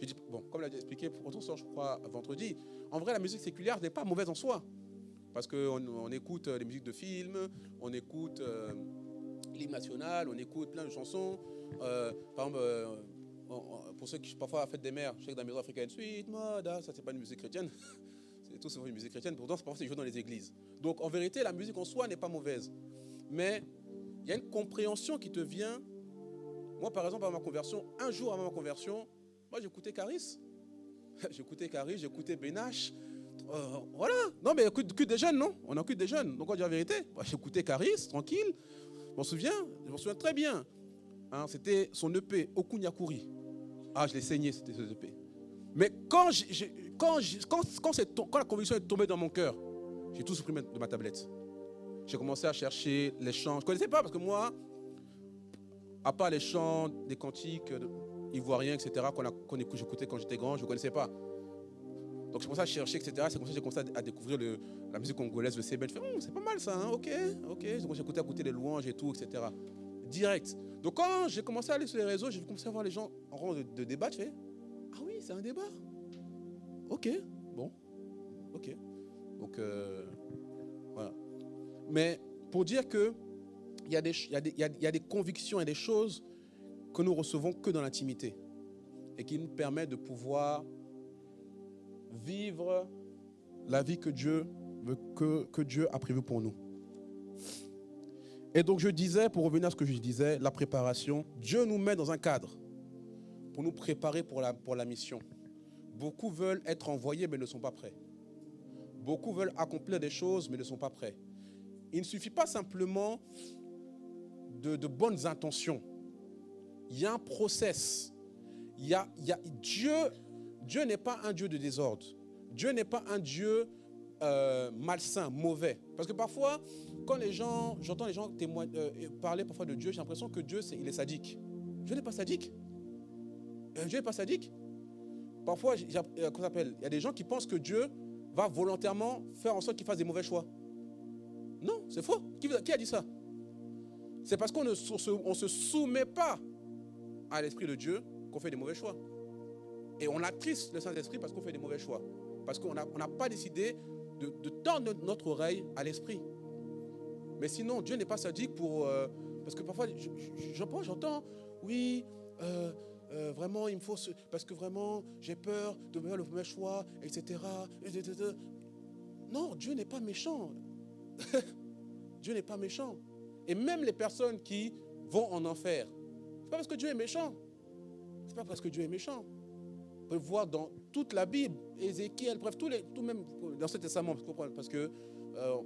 J'ai dit, bon, comme l'a expliqué pour autant, je crois, vendredi, en vrai, la musique séculière n'est pas mauvaise en soi. Parce qu'on écoute les musiques de films, on écoute l'hymne national, on écoute plein de chansons. Par exemple, pour ceux qui parfois fêtent des mères, je sais que dans la maison africaine, Sweet Mother, ça c'est pas une musique chrétienne. C'est tout sauf une musique chrétienne, pourtant parfois c'est joué dans les églises. Donc en vérité, la musique en soi n'est pas mauvaise. Mais il y a une compréhension qui te vient. Moi par exemple, avant ma conversion, un jour avant ma conversion, moi j'écoutais Caris. J'écoutais Benache. Voilà. Non mais écoute des jeunes, non? On écoute des jeunes. Donc on dit la vérité. J'écoutais Caris, tranquille. Je m'en souviens très bien. Hein, c'était son EP, Okunyakuri. Ah, je l'ai saigné, c'était ce EP. Mais quand la conviction est tombée dans mon cœur, j'ai tout supprimé de ma tablette. J'ai commencé à chercher les chants. Je ne connaissais pas parce que moi, à part les chants des cantiques ivoiriens, etc., j'écoutais quand j'étais grand, je ne connaissais pas. Donc j'ai commencé à chercher, etc. C'est comme ça que j'ai commencé à découvrir la musique congolaise, le CBL. Je fais, c'est pas mal ça, hein? Ok. Donc j'ai écouté les louanges et tout, etc. Direct. Donc quand j'ai commencé à aller sur les réseaux, j'ai commencé à voir les gens en rang de débat. Je fais, ah oui, c'est un débat. Ok, bon. Ok. Donc voilà. Mais pour dire que il y a des convictions et des choses que nous recevons que dans l'intimité et qui nous permettent de pouvoir vivre la vie que Dieu a prévue pour nous. Et donc je disais, pour revenir à ce que je disais, la préparation, Dieu nous met dans un cadre pour nous préparer pour la mission. Beaucoup veulent être envoyés mais ne sont pas prêts. Beaucoup veulent accomplir des choses mais ne sont pas prêts. Il ne suffit pas simplement de bonnes intentions. Il y a un process. Dieu n'est pas un Dieu de désordre. Dieu n'est pas un Dieu malsain, mauvais. Parce que parfois, quand j'entends les gens parler parfois de Dieu, j'ai l'impression que Dieu, il est sadique. Dieu n'est pas sadique. Dieu n'est pas sadique. Parfois, il y a des gens qui pensent que Dieu va volontairement faire en sorte qu'il fasse des mauvais choix. Non, c'est faux. Qui a dit ça? C'est parce qu'on ne se soumet pas à l'Esprit de Dieu qu'on fait des mauvais choix. Et on attriste le Saint-Esprit parce qu'on fait des mauvais choix. Parce qu'on n'a pas décidé de tendre notre oreille à l'Esprit. Mais sinon, Dieu n'est pas sadique parce que parfois, j'entends, oui, vraiment, il me faut... parce que vraiment, j'ai peur de faire le mauvais choix, etc. Non, Dieu n'est pas méchant. Dieu n'est pas méchant. Et même les personnes qui vont en enfer, c'est pas parce que Dieu est méchant. C'est pas parce que Dieu est méchant. On peut le voir dans toute la Bible, Ézéchiel, bref, tout même dans l'Ancien Testament, parce que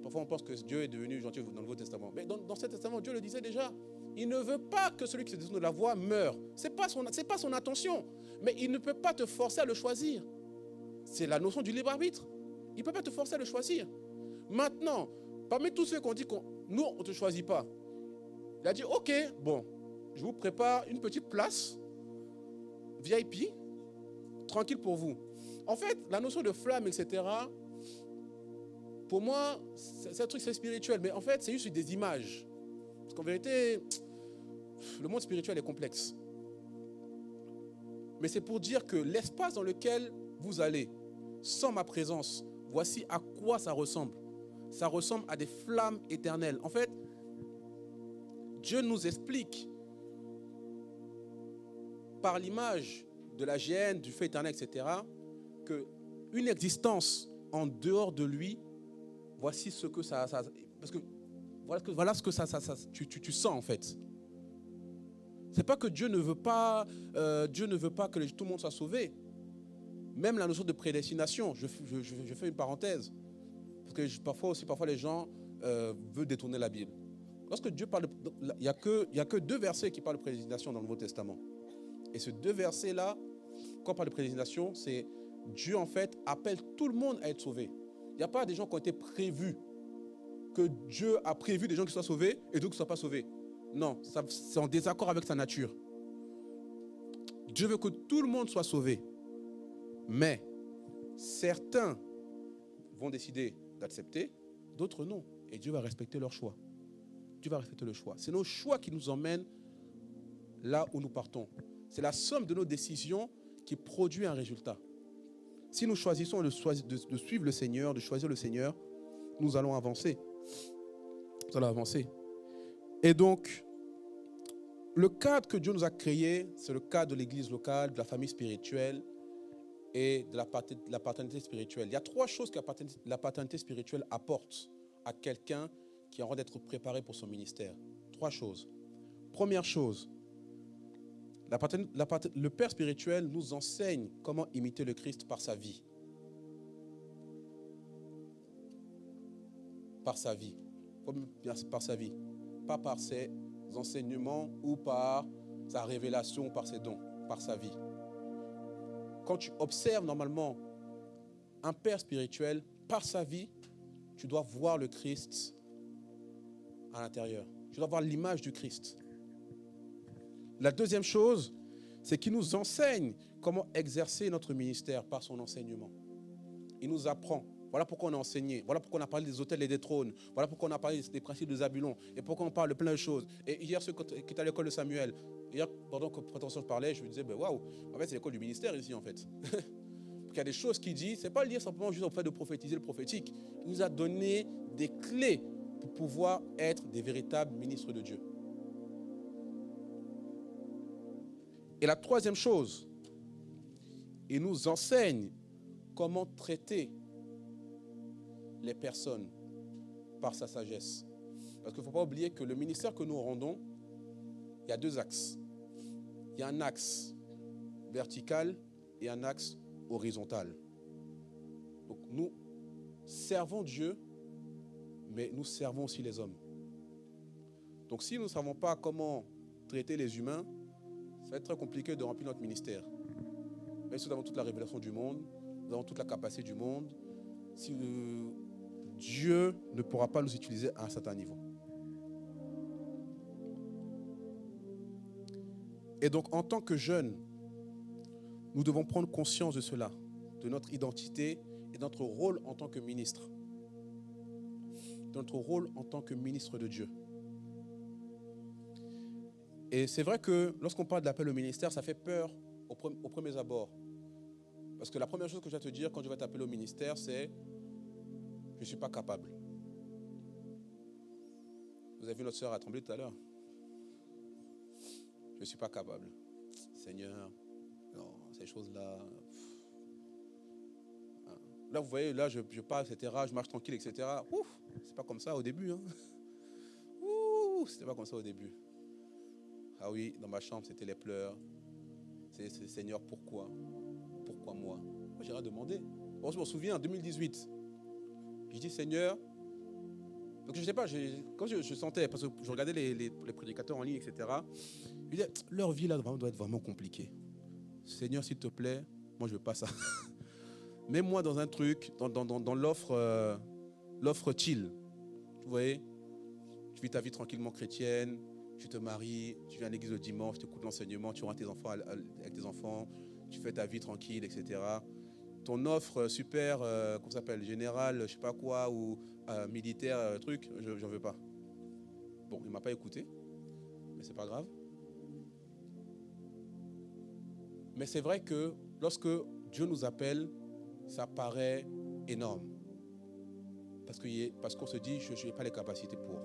parfois on pense que Dieu est devenu gentil dans le Nouveau Testament. Mais dans l'Ancien Testament, Dieu le disait déjà. Il ne veut pas que celui qui se détourne de la voie meure. Ce n'est pas son intention. Mais il ne peut pas te forcer à le choisir. C'est la notion du libre arbitre. Il ne peut pas te forcer à le choisir. Maintenant, parmi tous ceux qui ont dit nous, on ne te choisit pas, il a dit, ok, bon, je vous prépare une petite place, VIP, tranquille pour vous. En fait, la notion de flamme, etc., pour moi, c'est un truc, c'est spirituel. Mais en fait, c'est juste des images. Parce qu'en vérité, le monde spirituel est complexe. Mais c'est pour dire que l'espace dans lequel vous allez, sans ma présence, voici à quoi ça ressemble. Ça ressemble à des flammes éternelles. En fait, Dieu nous explique par l'image de la géhenne, du feu éternel, etc., qu'une existence en dehors de lui, voici ce que ça parce que voilà ce que tu sens en fait. C'est pas que Dieu ne veut pas que tout le monde soit sauvé. Même la notion de prédestination, je fais une parenthèse, parce que parfois les gens veulent détourner la Bible. Lorsque Dieu parle, il n'y a que 2 versets qui parlent de prédestination dans le Nouveau Testament. Et ces 2 versets-là, quand on parle de prédestination, c'est Dieu en fait appelle tout le monde à être sauvé. Il n'y a pas des gens qui ont été prévus, que Dieu a prévu des gens qui soient sauvés et d'autres qui ne soient pas sauvés. Non, c'est en désaccord avec sa nature. Dieu veut que tout le monde soit sauvé. Mais certains vont décider d'accepter, d'autres non. Et Dieu va respecter leur choix. Dieu va respecter le choix. C'est nos choix qui nous emmènent là où nous partons. C'est la somme de nos décisions qui produit un résultat. Si nous choisissons de suivre le Seigneur, de choisir le Seigneur, nous allons avancer. Nous allons avancer. Et donc, le cadre que Dieu nous a créé, c'est le cadre de l'église locale, de la famille spirituelle et de la paternité spirituelle. Il y a 3 choses que la paternité spirituelle apporte à quelqu'un qui a envie d'être préparé pour son ministère. 3 choses. Première chose, le Père spirituel nous enseigne comment imiter le Christ par sa vie. Par sa vie. Par sa vie. Pas par ses enseignements ou par sa révélation ou par ses dons. Par sa vie. Quand tu observes normalement un Père spirituel, par sa vie, tu dois voir le Christ à l'intérieur. Tu dois voir l'image du Christ. La deuxième chose, c'est qu'il nous enseigne comment exercer notre ministère par son enseignement. Il nous apprend. Voilà pourquoi on a enseigné. Voilà pourquoi on a parlé des autels et des trônes. Voilà pourquoi on a parlé des principes de Zabulon. Et pourquoi on parle de plein de choses. Et hier, ceux qui étaient à l'école de Samuel, hier, pendant que Prétention parlait, je me disais, waouh, en fait, c'est l'école du ministère ici, en fait. Il y a des choses qu'il dit, c'est pas le dire simplement juste au fait de prophétiser le prophétique. Il nous a donné des clés pour pouvoir être des véritables ministres de Dieu. Et la troisième chose, il nous enseigne comment traiter les personnes par sa sagesse. Parce qu'il ne faut pas oublier que le ministère que nous rendons, il y a 2 axes. Il y a un axe vertical et un axe horizontal. Donc nous servons Dieu, mais nous servons aussi les hommes. Donc si nous ne savons pas comment traiter les humains, ça va être très compliqué de remplir notre ministère. Même si nous avons toute la révélation du monde, nous avons toute la capacité du monde, si Dieu ne pourra pas nous utiliser à un certain niveau. Et donc, en tant que jeunes, nous devons prendre conscience de cela, de notre identité et de notre rôle en tant que ministre. De notre rôle en tant que ministre de Dieu. Et c'est vrai que lorsqu'on parle de l'appel au ministère, ça fait peur au premier abord. Parce que la première chose que je vais te dire quand je vais t'appeler au ministère, c'est « je ne suis pas capable ». Vous avez vu notre sœur a tremblé tout à l'heure. Je ne suis pas capable. Seigneur, non, ces choses-là. Là, vous voyez, là, je parle, etc. Je marche tranquille, etc. Ouf, c'est pas comme ça au début. Hein. Ouh, c'était pas comme ça au début. Ah oui, dans ma chambre, c'était les pleurs. C'est Seigneur, pourquoi? Pourquoi moi? Moi, j'ai rien demandé. Bon, je me souviens, en 2018, je dis, Seigneur, Donc je ne sais pas, quand je sentais, parce que je regardais les prédicateurs en ligne, etc., je disais, leur vie là doit être vraiment compliquée. Seigneur, s'il te plaît, moi je ne veux pas ça. Mets-moi dans un truc, dans l'offre chill. Vous voyez, tu vis ta vie tranquillement chrétienne, tu te maries, tu viens à l'église le dimanche, tu écoutes l'enseignement, tu rentres tes enfants avec tes enfants, tu fais ta vie tranquille, etc. Ton offre super, comment ça s'appelle, générale, je sais pas quoi, ou militaire, truc, j'en veux pas. Bon, il ne m'a pas écouté, mais c'est pas grave. Mais c'est vrai que lorsque Dieu nous appelle, ça paraît énorme. Parce qu'on se dit, je n'ai pas les capacités pour.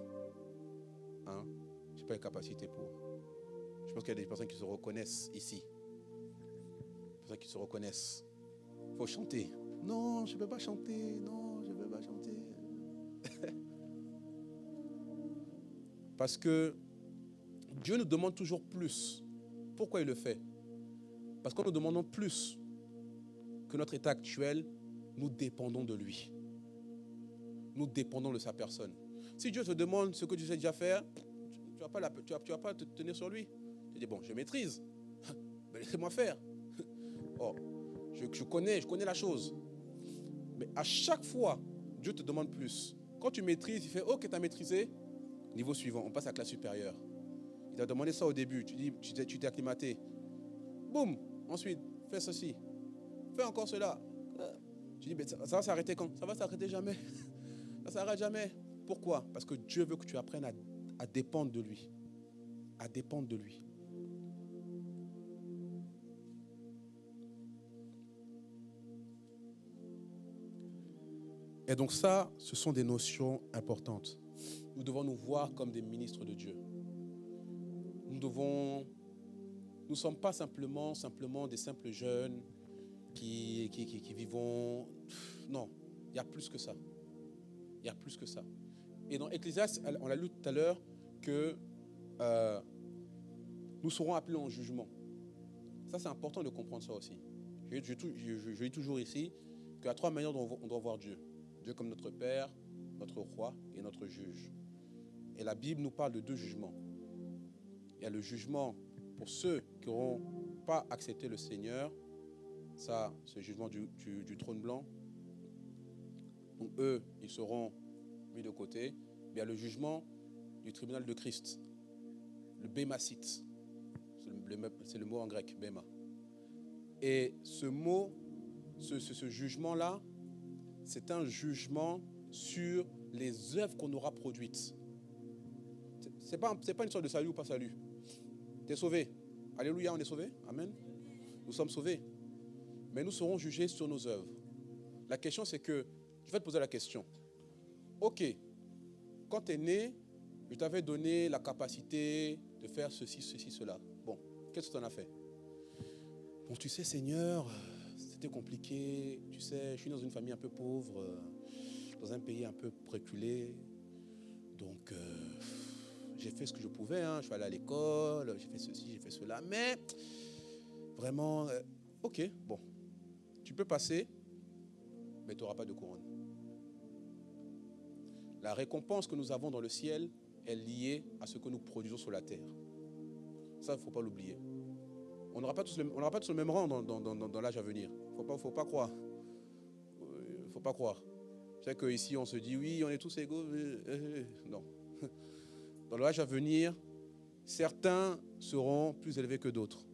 Hein? Je n'ai pas les capacités pour. Je pense qu'il y a des personnes qui se reconnaissent ici. Des personnes qui se reconnaissent. Il faut chanter. Non, je ne peux pas chanter. Non, je ne peux pas chanter. Parce que Dieu nous demande toujours plus. Pourquoi il le fait? Parce qu'en nous demandant plus que notre état actuel, nous dépendons de lui. Nous dépendons de sa personne. Si Dieu te demande ce que tu sais déjà faire, tu vas pas te tenir sur lui. Tu dis, bon, je maîtrise. Mais laissez-moi faire. Oh, je connais la chose. Mais à chaque fois, Dieu te demande plus. Quand tu maîtrises, il fait, ok, tu as maîtrisé. Niveau suivant, on passe à la classe supérieure. Il t'a demandé ça au début. Tu dis, tu t'es acclimaté. Boum. Ensuite, fais ceci. Fais encore cela. Tu dis, mais ça va s'arrêter quand? Ça va s'arrêter jamais. Ça ne s'arrête jamais. Pourquoi? Parce que Dieu veut que tu apprennes à dépendre de lui. À dépendre de lui. Et donc ça, ce sont des notions importantes. Nous devons nous voir comme des ministres de Dieu. Nous ne sommes pas simplement des simples jeunes qui vivons. Non, il y a plus que ça. Il y a plus que ça. Et dans Ecclésiaste, on l'a lu tout à l'heure, que nous serons appelés en jugement. Ça, c'est important de comprendre ça aussi. Je dis toujours ici qu'il y a 3 manières dont on doit voir Dieu. Dieu comme notre Père, notre Roi et notre Juge. Et la Bible nous parle de 2 jugements. Il y a le jugement pour ceux qui n'auront pas accepté le Seigneur. Ça, c'est le jugement du trône blanc. Donc eux, ils seront mis de côté. Mais il y a le jugement du tribunal de Christ. Le bémassite. C'est le mot en grec, béma. Et ce mot, ce jugement-là, c'est un jugement sur les œuvres qu'on aura produites. C'est pas une histoire de salut ou pas salut. Tu es sauvé. Alléluia, on est sauvé. Amen. Nous sommes sauvés. Mais nous serons jugés sur nos œuvres. La question, c'est que, je vais te poser la question. Ok, quand tu es né, je t'avais donné la capacité de faire ceci, cela. Bon, qu'est-ce que tu en as fait? Bon, tu sais, Seigneur, c'était compliqué. Tu sais, je suis dans une famille un peu pauvre, dans un pays un peu reculé. Donc, j'ai fait ce que je pouvais. Je suis allé à l'école, j'ai fait ceci, j'ai fait cela. Mais, vraiment, ok, bon. Tu peux passer, mais tu n'auras pas de couronne. La récompense que nous avons dans le ciel est liée à ce que nous produisons sur la terre. Ça, il ne faut pas l'oublier. On n'aura pas tous le même rang dans l'âge à venir. Il ne faut pas croire. Il ne faut pas croire. C'est qu'ici, on se dit, oui, on est tous égaux. Non. Dans l'âge à venir, certains seront plus élevés que d'autres.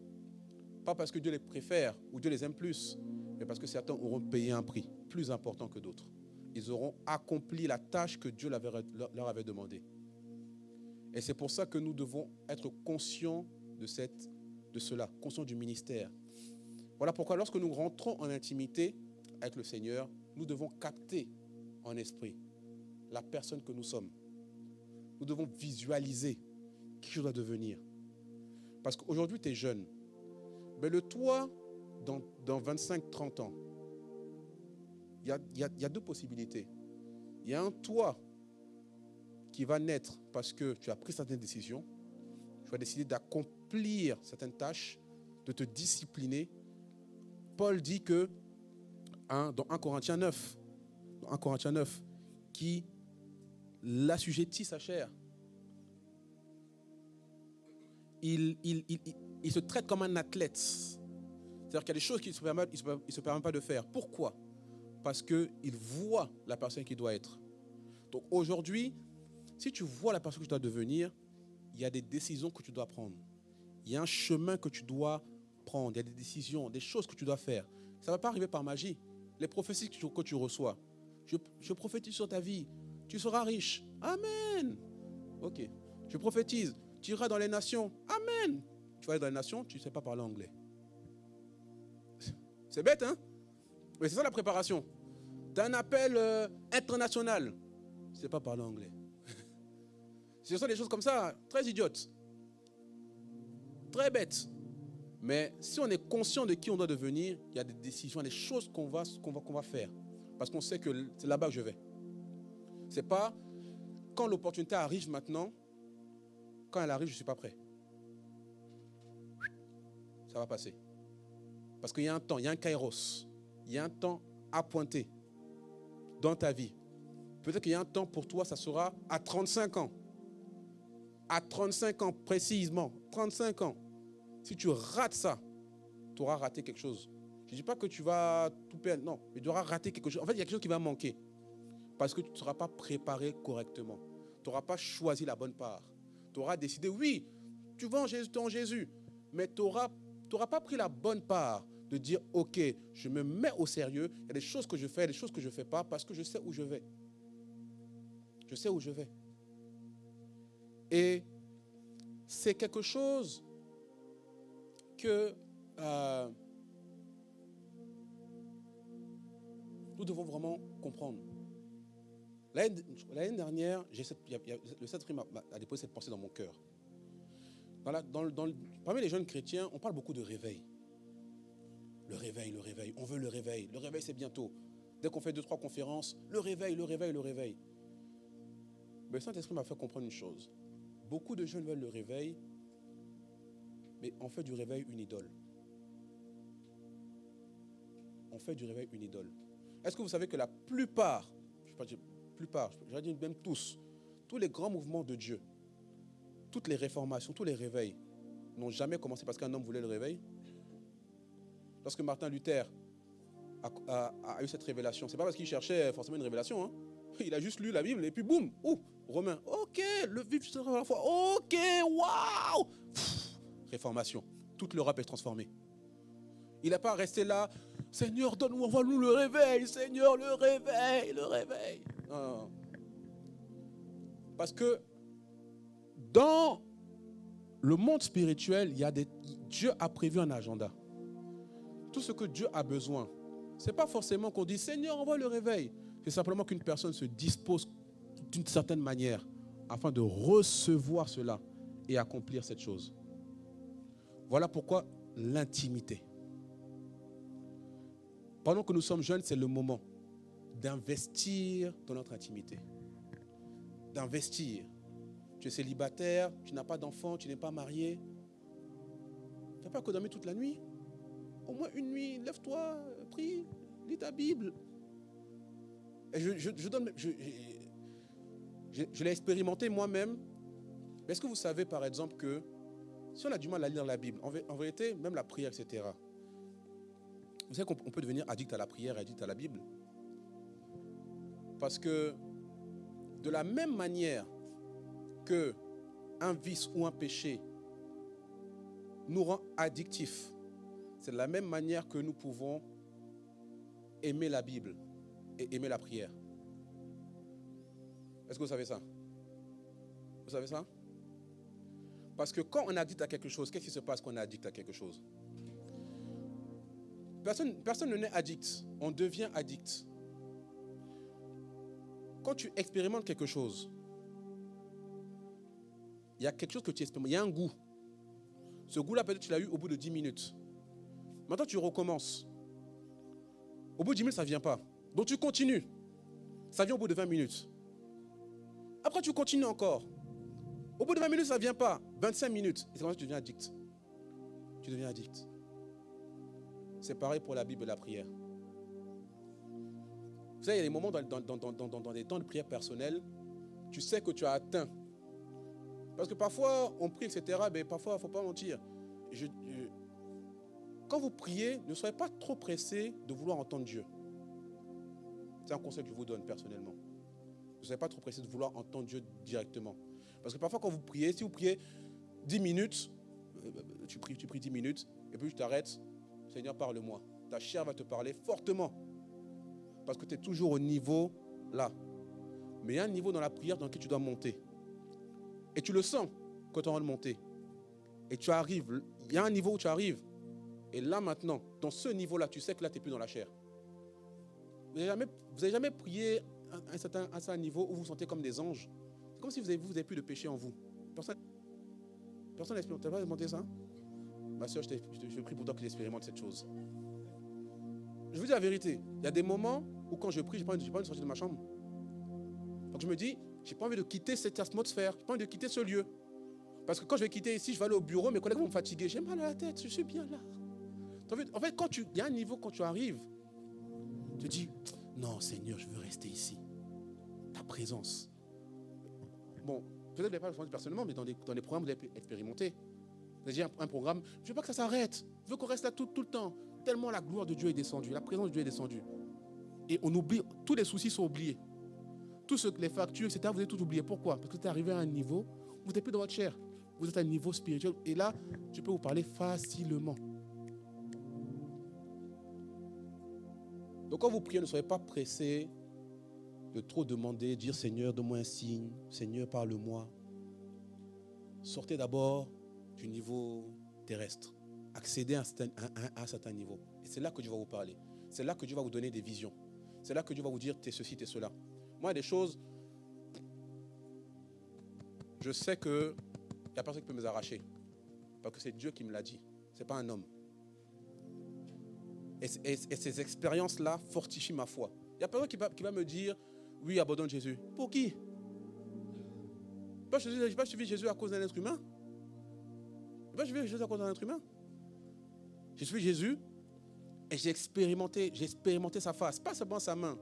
Pas parce que Dieu les préfère ou Dieu les aime plus, mais parce que certains auront payé un prix plus important que d'autres. Ils auront accompli la tâche que Dieu leur avait demandée. Et c'est pour ça que nous devons être conscients de cela, conscients du ministère. Voilà pourquoi lorsque nous rentrons en intimité avec le Seigneur, nous devons capter en esprit la personne que nous sommes. Nous devons visualiser qui je dois devenir. Parce qu'aujourd'hui, tu es jeune. Mais le toi, dans 25-30 ans, il y a 2 possibilités. Il y a un toi qui va naître parce que tu as pris certaines décisions. Tu as décidé d'accomplir certaines tâches, de te discipliner. Paul dit que, dans 1 Corinthiens 9, qui l'assujettit sa chair. Il se traite comme un athlète. C'est-à-dire qu'il y a des choses qu'il ne se permet pas de faire. Pourquoi? Parce qu'il voit la personne qu'il doit être. Donc aujourd'hui, si tu vois la personne que tu dois devenir, il y a des décisions que tu dois prendre. Il y a un chemin que tu dois prendre. Il y a des décisions, des choses que tu dois faire. Ça ne va pas arriver par magie. Les prophéties que tu reçois, je prophétise sur ta vie. Tu seras riche. Amen. Ok. Je prophétise. Tu iras dans les nations. Amen. Tu vas aller dans les nations, tu ne sais pas parler anglais. C'est bête, hein? Mais c'est ça la préparation. Tu as un appel international. Tu ne sais pas parler anglais. Ce sont des choses comme ça, très idiotes. Très bêtes. Mais si on est conscient de qui on doit devenir, il y a des décisions, des choses qu'on va faire. Parce qu'on sait que c'est là-bas que je vais. Ce n'est pas quand l'opportunité arrive maintenant, quand elle arrive, je ne suis pas prêt. Ça va passer. Parce qu'il y a un temps, il y a un kairos. Il y a un temps à pointer dans ta vie. Peut-être qu'il y a un temps pour toi, ça sera à 35 ans. À 35 ans précisément, 35 ans. Si tu rates ça, tu auras raté quelque chose. Je ne dis pas que tu vas tout perdre, non, mais tu auras raté quelque chose. En fait, il y a quelque chose qui va manquer. Parce que tu ne seras pas préparé correctement. Tu n'auras pas choisi la bonne part. Tu auras décidé, oui, tu vas en Jésus, mais tu n'auras pas pris la bonne part de dire, ok, je me mets au sérieux, il y a des choses que je fais, des choses que je ne fais pas, parce que je sais où je vais. Je sais où je vais. Et c'est quelque chose que nous devons vraiment comprendre. L'année dernière, le Saint-Esprit a déposé cette pensée dans mon cœur. Parmi les jeunes chrétiens, on parle beaucoup de réveil. Le réveil, le réveil. On veut le réveil. Le réveil, c'est bientôt. Dès qu'on fait 2-3 conférences, le réveil, le réveil, le réveil. Mais le Saint-Esprit m'a fait comprendre une chose. Beaucoup de jeunes veulent le réveil, mais on fait du réveil une idole. On fait du réveil une idole. Est-ce que vous savez que la plupart, je ne vais pas dire plupart, je vais dire même tous les grands mouvements de Dieu, toutes les réformations, tous les réveils, n'ont jamais commencé parce qu'un homme voulait le réveil? Lorsque Martin Luther a eu cette révélation, ce n'est pas parce qu'il cherchait forcément une révélation, hein. Il a juste lu la Bible et puis boum, Romain, ok, le vivre sera à la foi, ok, waouh, réformation, toute l'Europe est transformée. Il n'a pas resté là, Seigneur, donne-nous, envoie-nous le réveil, Seigneur, le réveil, le réveil. Non. Parce que dans le monde spirituel, Dieu a prévu un agenda. Tout ce que Dieu a besoin, ce n'est pas forcément qu'on dit, Seigneur, envoie le réveil. C'est simplement qu'une personne se dispose d'une certaine manière afin de recevoir cela et accomplir cette chose. Voilà pourquoi l'intimité. Pendant que nous sommes jeunes, c'est le moment d'investir dans notre intimité. D'investir. Tu es célibataire, tu n'as pas d'enfant, tu n'es pas marié. Tu n'as pas que dormir toute la nuit. Au moins une nuit, lève-toi, prie, lis ta Bible. Et je l'ai expérimenté moi-même. Est-ce que vous savez par exemple que si on a du mal à lire la Bible, en vérité, même la prière, etc., vous savez qu'on peut devenir addict à la prière, addict à la Bible. Parce que de la même manière qu'un vice ou un péché nous rend addictifs, c'est de la même manière que nous pouvons aimer la Bible et aimer la prière. Est-ce que vous savez ça? Vous savez ça? Parce que quand on est addict à quelque chose, qu'est-ce qui se passe quand on est addict à quelque chose? Personne ne naît addict. On devient addict. Quand tu expérimentes quelque chose, il y a quelque chose que tu expérimentes. Il y a un goût. Ce goût-là, peut-être tu l'as eu au bout de 10 minutes. Maintenant, tu recommences. Au bout de 10 minutes, ça ne vient pas. Donc, tu continues. Ça vient au bout de 20 minutes. Après, tu continues encore. Au bout de 20 minutes, ça ne vient pas. 25 minutes. Et c'est comme ça que tu deviens addict. Tu deviens addict. C'est pareil pour la Bible et la prière. Vous savez, il y a des moments dans des temps de prière personnelle, tu sais que tu as atteint. Parce que parfois, on prie, etc., mais parfois, il ne faut pas mentir. Quand vous priez, ne soyez pas trop pressés de vouloir entendre Dieu. C'est un conseil que je vous donne personnellement. Ne soyez pas trop pressés de vouloir entendre Dieu directement. Parce que parfois, quand vous priez, si vous priez 10 minutes, tu pries 10 minutes, et puis tu t'arrêtes, Seigneur, parle-moi. Ta chair va te parler fortement. Parce que tu es toujours au niveau là. Mais il y a un niveau dans la prière dans lequel tu dois monter. Et tu le sens quand tu es en train de monter. Et tu arrives, il y a un niveau où tu arrives. Et là maintenant, dans ce niveau-là, tu sais que là, tu n'es plus dans la chair. Vous n'avez jamais prié à un certain niveau où vous vous sentez comme des anges. C'est comme si vous avez plus de péché en vous. Personne n'a expérimenté ça? Ma soeur, je prie pour toi que tu expérimentes cette chose. Je vous dis la vérité. Il y a des moments où quand je prie, je n'ai pas envie de sortir de ma chambre. Donc je me dis, je n'ai pas envie de quitter cette atmosphère. Je n'ai pas envie de quitter ce lieu. Parce que quand je vais quitter ici, je vais aller au bureau, mes collègues vont me fatiguer. J'ai mal à la tête, je suis bien là. En fait, il y a un niveau quand tu arrives, tu te dis, non Seigneur, je veux rester ici. Ta présence. Bon, peut-être que vous n'avez pas le personnellement, mais dans les programmes, vous avez expérimenté. Vous avez dit un programme, je ne veux pas que ça s'arrête. Je veux qu'on reste là tout le temps. Tellement la gloire de Dieu est descendue, la présence de Dieu est descendue. Et on oublie, tous les soucis sont oubliés. Les factures, etc., vous avez tout oublié. Pourquoi? Parce que vous êtes arrivé à un niveau, vous n'êtes plus dans votre chair. Vous êtes à un niveau spirituel. Et là, je peux vous parler facilement. Donc quand vous priez, ne soyez pas pressés de trop demander, dire Seigneur, donne-moi un signe, Seigneur, parle-moi. Sortez d'abord du niveau terrestre. Accédez à un certain niveau. Et c'est là que Dieu va vous parler. C'est là que Dieu va vous donner des visions. C'est là que Dieu va vous dire, t'es ceci, t'es cela. Moi, des choses, je sais que il n'y a personne qui peut me les arracher. Parce que c'est Dieu qui me l'a dit. Ce n'est pas un homme. Et ces expériences-là fortifient ma foi. Il n'y a personne qui va me dire, oui, abandonne Jésus. Pour qui? Je n'ai pas suivi Jésus à cause d'un être humain. Je n'ai pas suivi Jésus à cause d'un être humain. J'ai suivi Jésus et j'ai expérimenté sa face, pas seulement sa main.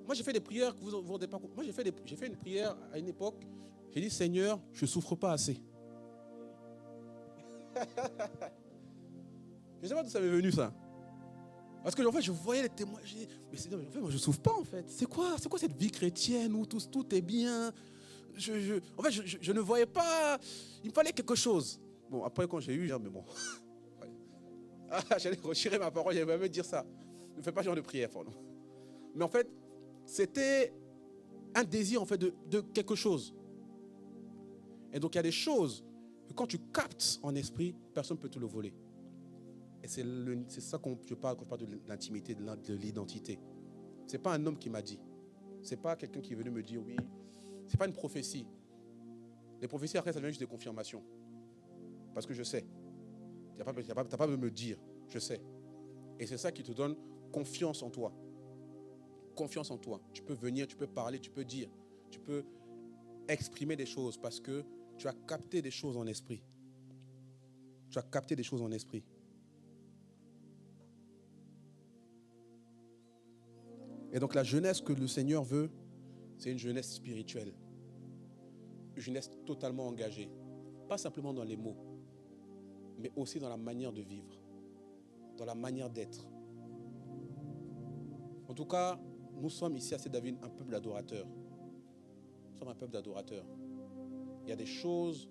Moi, j'ai fait des prières que vous ne vous rendez pas compte. Moi, j'ai fait une prière à une époque. J'ai dit, Seigneur, je ne souffre pas assez. Je ne sais pas d'où ça m'est venu, ça. Parce que en fait, je voyais les témoins. J'ai dit, mais Seigneur, en fait, moi, je ne souffre pas, en fait. C'est quoi cette vie chrétienne où tout est bien? En fait, je ne voyais pas. Il me fallait quelque chose. Bon, après, quand j'ai eu, mais bon. J'allais retirer ma parole, j'allais même dire ça. Ne fais pas ce genre de prière pour nous. Mais en fait, c'était un désir, en fait, de quelque chose. Et donc, il y a des choses que quand tu captes en esprit, personne ne peut te le voler. Et c'est ça quand je parle de l'intimité, de l'identité. Ce n'est pas un homme qui m'a dit. Ce n'est pas quelqu'un qui est venu me dire oui. Ce n'est pas une prophétie. Les prophéties, après, ça devient juste des confirmations. Parce que je sais. Tu n'as pas besoin de me dire. Je sais. Et c'est ça qui te donne confiance en toi. Confiance en toi. Tu peux venir, tu peux parler, tu peux dire. Tu peux exprimer des choses parce que tu as capté des choses en esprit. Tu as capté des choses en esprit. Et donc la jeunesse que le Seigneur veut, c'est une jeunesse spirituelle. Une jeunesse totalement engagée. Pas simplement dans les mots, mais aussi dans la manière de vivre, dans la manière d'être. En tout cas, nous sommes ici à Cédavine un peuple d'adorateurs. Nous sommes un peuple d'adorateurs. Il y a des choses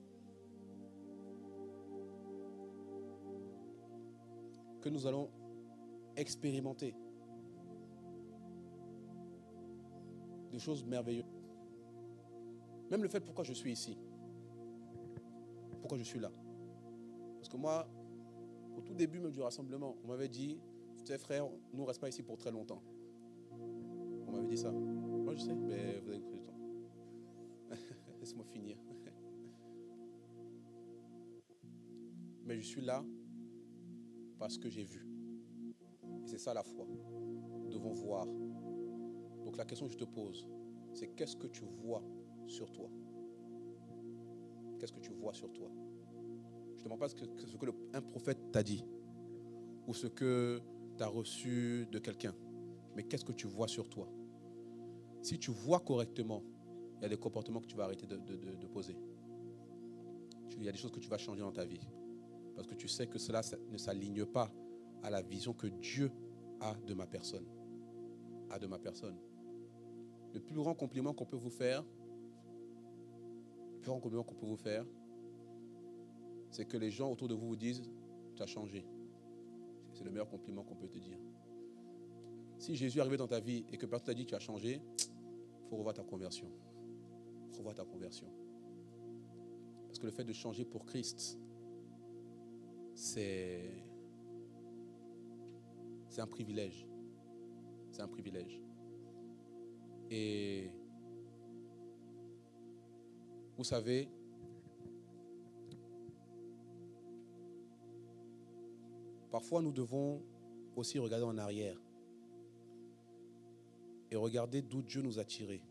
que nous allons expérimenter. Des choses merveilleuses. Même le fait pourquoi je suis ici. Pourquoi je suis là. Parce que moi, au tout début même du rassemblement, on m'avait dit, tu sais frère, nous ne restons pas ici pour très longtemps. On m'avait dit ça. Moi je sais, mais vous avez pris le temps. Laisse-moi finir. Mais je suis là parce que j'ai vu. Et c'est ça la foi. Nous devons voir. Donc la question que je te pose, c'est qu'est-ce que tu vois sur toi? Qu'est-ce que tu vois sur toi? Je ne demande pas ce que un prophète t'a dit ou ce que tu as reçu de quelqu'un, mais qu'est-ce que tu vois sur toi? Si tu vois correctement, il y a des comportements que tu vas arrêter de poser. Il y a des choses que tu vas changer dans ta vie. Parce que tu sais que cela ne s'aligne pas à la vision que Dieu a de ma personne. Le plus grand compliment qu'on peut vous faire, c'est que les gens autour de vous disent, tu as changé. C'est le meilleur compliment qu'on peut te dire. Si Jésus est arrivé dans ta vie et que personne t'a dit que tu as changé, il faut revoir ta conversion. Parce que le fait de changer pour Christ, c'est un privilège. Et vous savez, parfois nous devons aussi regarder en arrière et regarder d'où Dieu nous a tirés,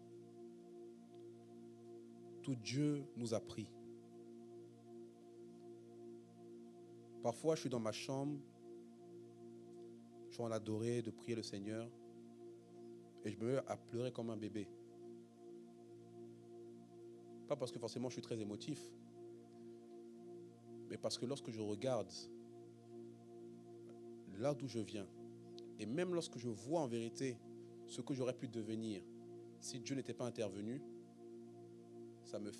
d'où Dieu nous a pris. Parfois, je suis dans ma chambre, je suis en adorer, de prier le Seigneur, et je me mets à pleurer comme un bébé. Pas parce que forcément je suis très émotif, mais parce que lorsque je regarde là d'où je viens, et même lorsque je vois en vérité ce que j'aurais pu devenir si Dieu n'était pas intervenu, ça me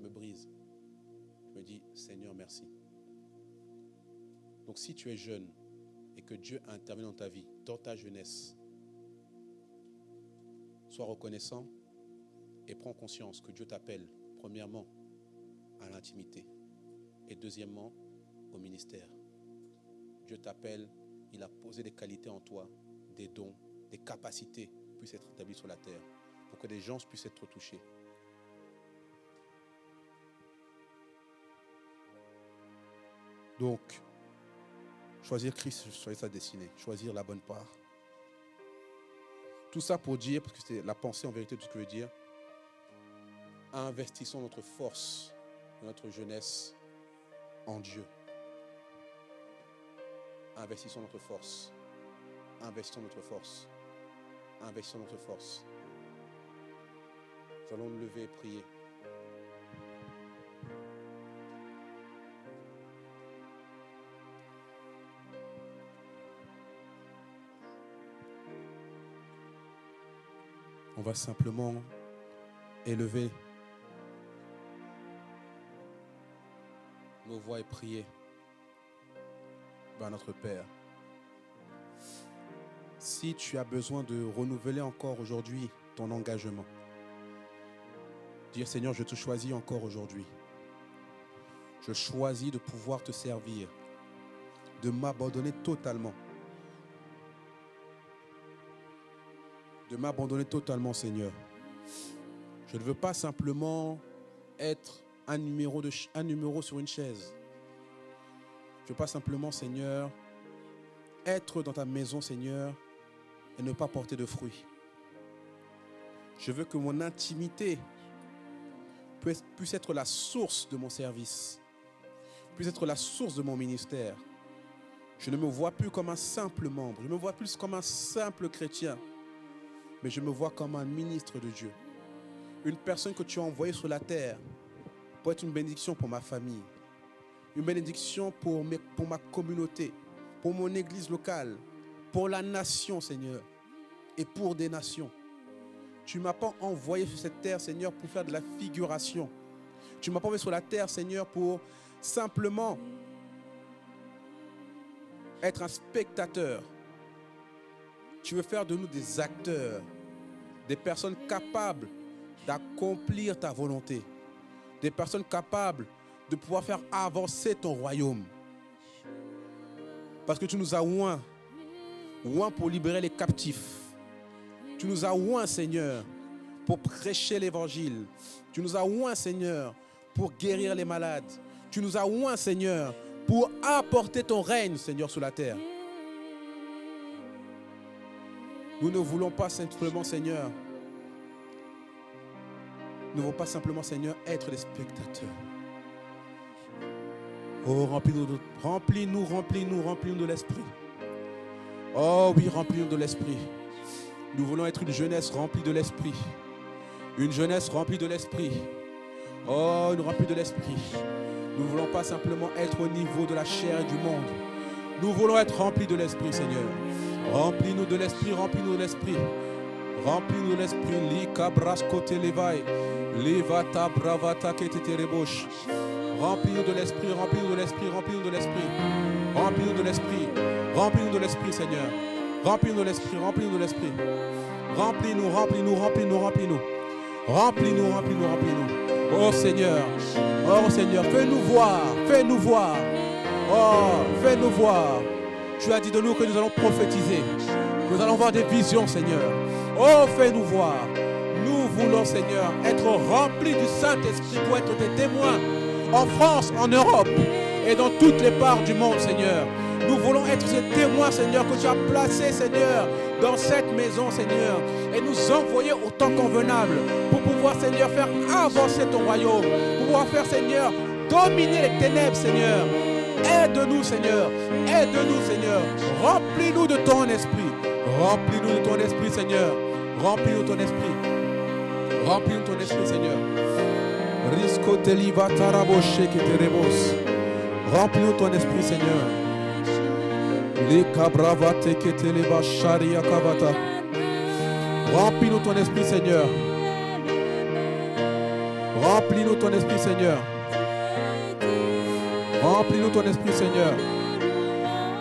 brise. Je me dis, Seigneur, merci. Donc si tu es jeune et que Dieu a intervenu dans ta vie, dans ta jeunesse, sois reconnaissant et prends conscience que Dieu t'appelle, premièrement, à l'intimité et deuxièmement, au ministère. Dieu t'appelle, il a posé des qualités en toi, des dons, des capacités puissent être établies sur la terre pour que des gens puissent être touchés. Donc, choisir Christ, choisir sa destinée, choisir la bonne part. Tout ça pour dire, parce que c'est la pensée en vérité de ce que je veux dire, investissons notre force, notre jeunesse en Dieu. Investissons notre force. Nous allons nous lever et prier. On va simplement élever nos voix et prier vers notre Père. Si tu as besoin de renouveler encore aujourd'hui ton engagement, dire Seigneur, je te choisis encore aujourd'hui. Je choisis de pouvoir te servir, de m'abandonner totalement. Seigneur. Je ne veux pas simplement être un numéro sur une chaise. Je ne veux pas simplement, Seigneur, être dans ta maison, Seigneur, et ne pas porter de fruits. Je veux que mon intimité puisse être la source de mon service, puisse être la source de mon ministère. Je ne me vois plus comme un simple membre, je ne me vois plus comme un simple chrétien, mais je me vois comme un ministre de Dieu. Une personne que tu as envoyée sur la terre pour être une bénédiction pour ma famille, une bénédiction pour ma communauté, pour mon église locale, pour la nation, Seigneur, et pour des nations. Tu ne m'as pas envoyé sur cette terre, Seigneur, pour faire de la figuration. Tu ne m'as pas envoyé sur la terre, Seigneur, pour simplement être un spectateur. Tu veux faire de nous des acteurs, des personnes capables d'accomplir ta volonté, des personnes capables de pouvoir faire avancer ton royaume. Parce que tu nous as oints pour libérer les captifs. Tu nous as oints, Seigneur, pour prêcher l'évangile. Tu nous as oints, Seigneur, pour guérir les malades. Tu nous as oints, Seigneur, pour apporter ton règne, Seigneur, sur la terre. Nous ne voulons pas simplement, Seigneur, être des spectateurs. Oh, remplis-nous de l'esprit. Oh oui, remplis-nous de l'Esprit. Nous voulons être une jeunesse remplie de l'Esprit. Une jeunesse remplie de l'Esprit. Oh, une remplie de l'Esprit. Nous ne voulons pas simplement être au niveau de la chair et du monde. Nous voulons être remplis de l'Esprit, Seigneur. Remplis-nous de l'Esprit, remplis-nous de l'Esprit. Remplis-nous de l'Esprit. Lika braskote levai. Levata bravata keteterebosh. Remplis-nous de l'Esprit, remplis-nous de l'Esprit, remplis-nous de l'Esprit. Remplis-nous de l'Esprit. Remplis-nous de l'Esprit, Seigneur. Remplis-nous de l'Esprit, remplis-nous de l'Esprit. Remplis-nous, remplis-nous, remplis-nous, remplis-nous. Remplis-nous, remplis-nous, remplis-nous. Oh Seigneur, fais-nous voir, fais-nous voir. Oh, fais-nous voir. Tu as dit de nous que nous allons prophétiser. Nous allons voir des visions, Seigneur. Oh, fais-nous voir. Nous voulons, Seigneur, être remplis du Saint-Esprit pour être des témoins en France, en Europe et dans toutes les parts du monde, Seigneur. Nous voulons être ces témoins, Seigneur, que tu as placés, Seigneur, dans cette maison, Seigneur, et nous envoyer au temps convenable pour pouvoir, Seigneur, faire avancer ton royaume, pour pouvoir faire, Seigneur, dominer les ténèbres, Seigneur. Aide-nous, Seigneur. Aide-nous, Seigneur. Remplis-nous de ton esprit. Remplis-nous de ton esprit, Seigneur. Remplis-nous de ton esprit. Remplis-nous de ton esprit, Seigneur. Risco teliva taraboshe keterebos. Remplis-nous de ton esprit, Seigneur. Les cabravate keteleba sharia kavata. Remplis-nous de ton esprit, Seigneur. Remplis-nous de ton esprit, Seigneur. Remplis-nous ton esprit, Seigneur.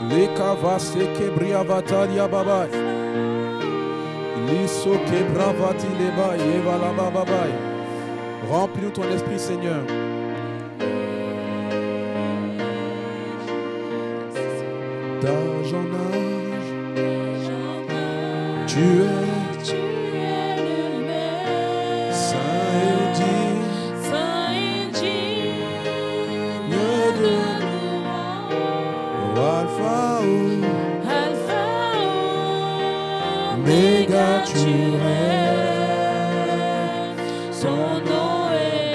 Les kavase kebriavataria babai. Liso kebravati leba yevala babai. Remplis-nous ton esprit, Seigneur. D'âge en âge, tu es le même. Saint et digne de Alpha Omega, tu es. Son nom est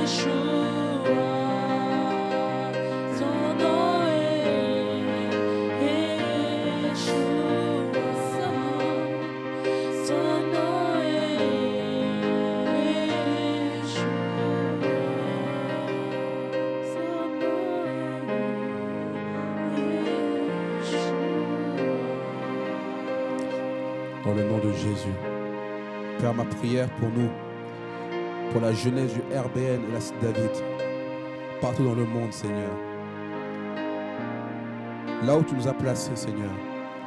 Yeshua. Son nom est Yeshua. Son nom est Yeshua. Dans le nom de Jésus. Père, ma prière pour nous, pour la jeunesse du RBN et la Cité David, partout dans le monde, Seigneur. Là où tu nous as placés, Seigneur,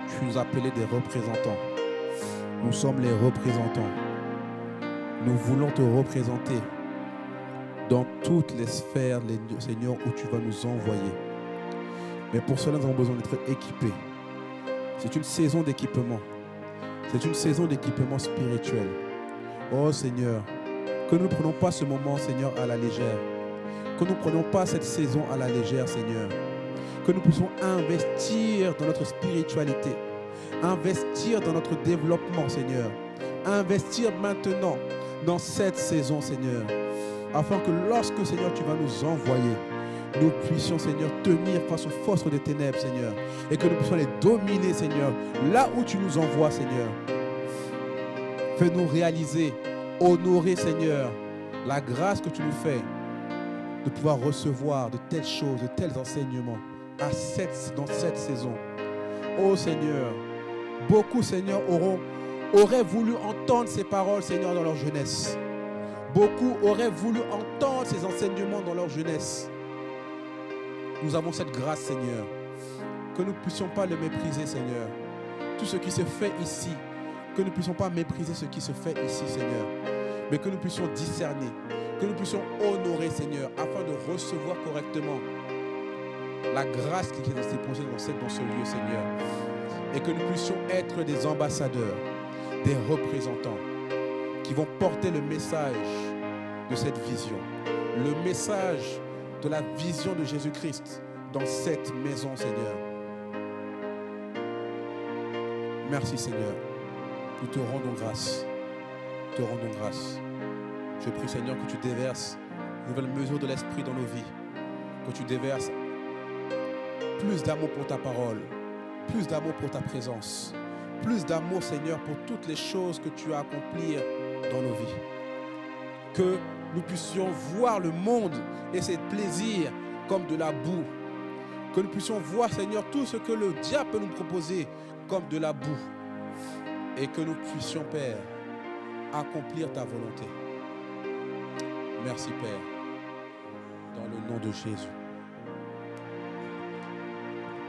tu nous as appelés des représentants. Nous sommes les représentants. Nous voulons te représenter dans toutes les sphères, Seigneur, où tu vas nous envoyer. Mais pour cela, nous avons besoin d'être équipés. C'est une saison d'équipement. C'est une saison d'équipement spirituel. Oh Seigneur, que nous ne prenons pas ce moment, Seigneur, à la légère. Que nous ne prenions pas cette saison à la légère, Seigneur. Que nous puissions investir dans notre spiritualité. Investir dans notre développement, Seigneur. Investir maintenant dans cette saison, Seigneur. Afin que lorsque, Seigneur, tu vas nous envoyer, nous puissions, Seigneur, tenir face aux forces des ténèbres, Seigneur. Et que nous puissions les dominer, Seigneur, là où tu nous envoies, Seigneur. Fais-nous réaliser, honorer, Seigneur, la grâce que tu nous fais de pouvoir recevoir de telles choses, de tels enseignements dans cette saison. Oh Seigneur, beaucoup, Seigneur, auraient voulu entendre ces paroles, Seigneur, dans leur jeunesse. Beaucoup auraient voulu entendre ces enseignements dans leur jeunesse. Nous avons cette grâce, Seigneur, que nous ne puissions pas le mépriser, Seigneur. Tout ce qui se fait ici, que nous ne puissions pas mépriser ce qui se fait ici, Seigneur, mais que nous puissions discerner, que nous puissions honorer, Seigneur, afin de recevoir correctement la grâce qui est déposée dans ce lieu, Seigneur, et que nous puissions être des ambassadeurs, des représentants qui vont porter le message de cette vision, le message de la vision de Jésus-Christ dans cette maison, Seigneur. Merci, Seigneur. Nous te rendons grâce. Nous te rendons grâce. Je prie, Seigneur, que tu déverses une nouvelle mesure de l'Esprit dans nos vies. Que tu déverses plus d'amour pour ta parole, plus d'amour pour ta présence, plus d'amour, Seigneur, pour toutes les choses que tu as accomplies dans nos vies. Que nous puissions voir le monde et ses plaisirs comme de la boue. Que nous puissions voir, Seigneur, tout ce que le diable peut nous proposer comme de la boue. Et que nous puissions, Père, accomplir ta volonté. Merci, Père, dans le nom de Jésus.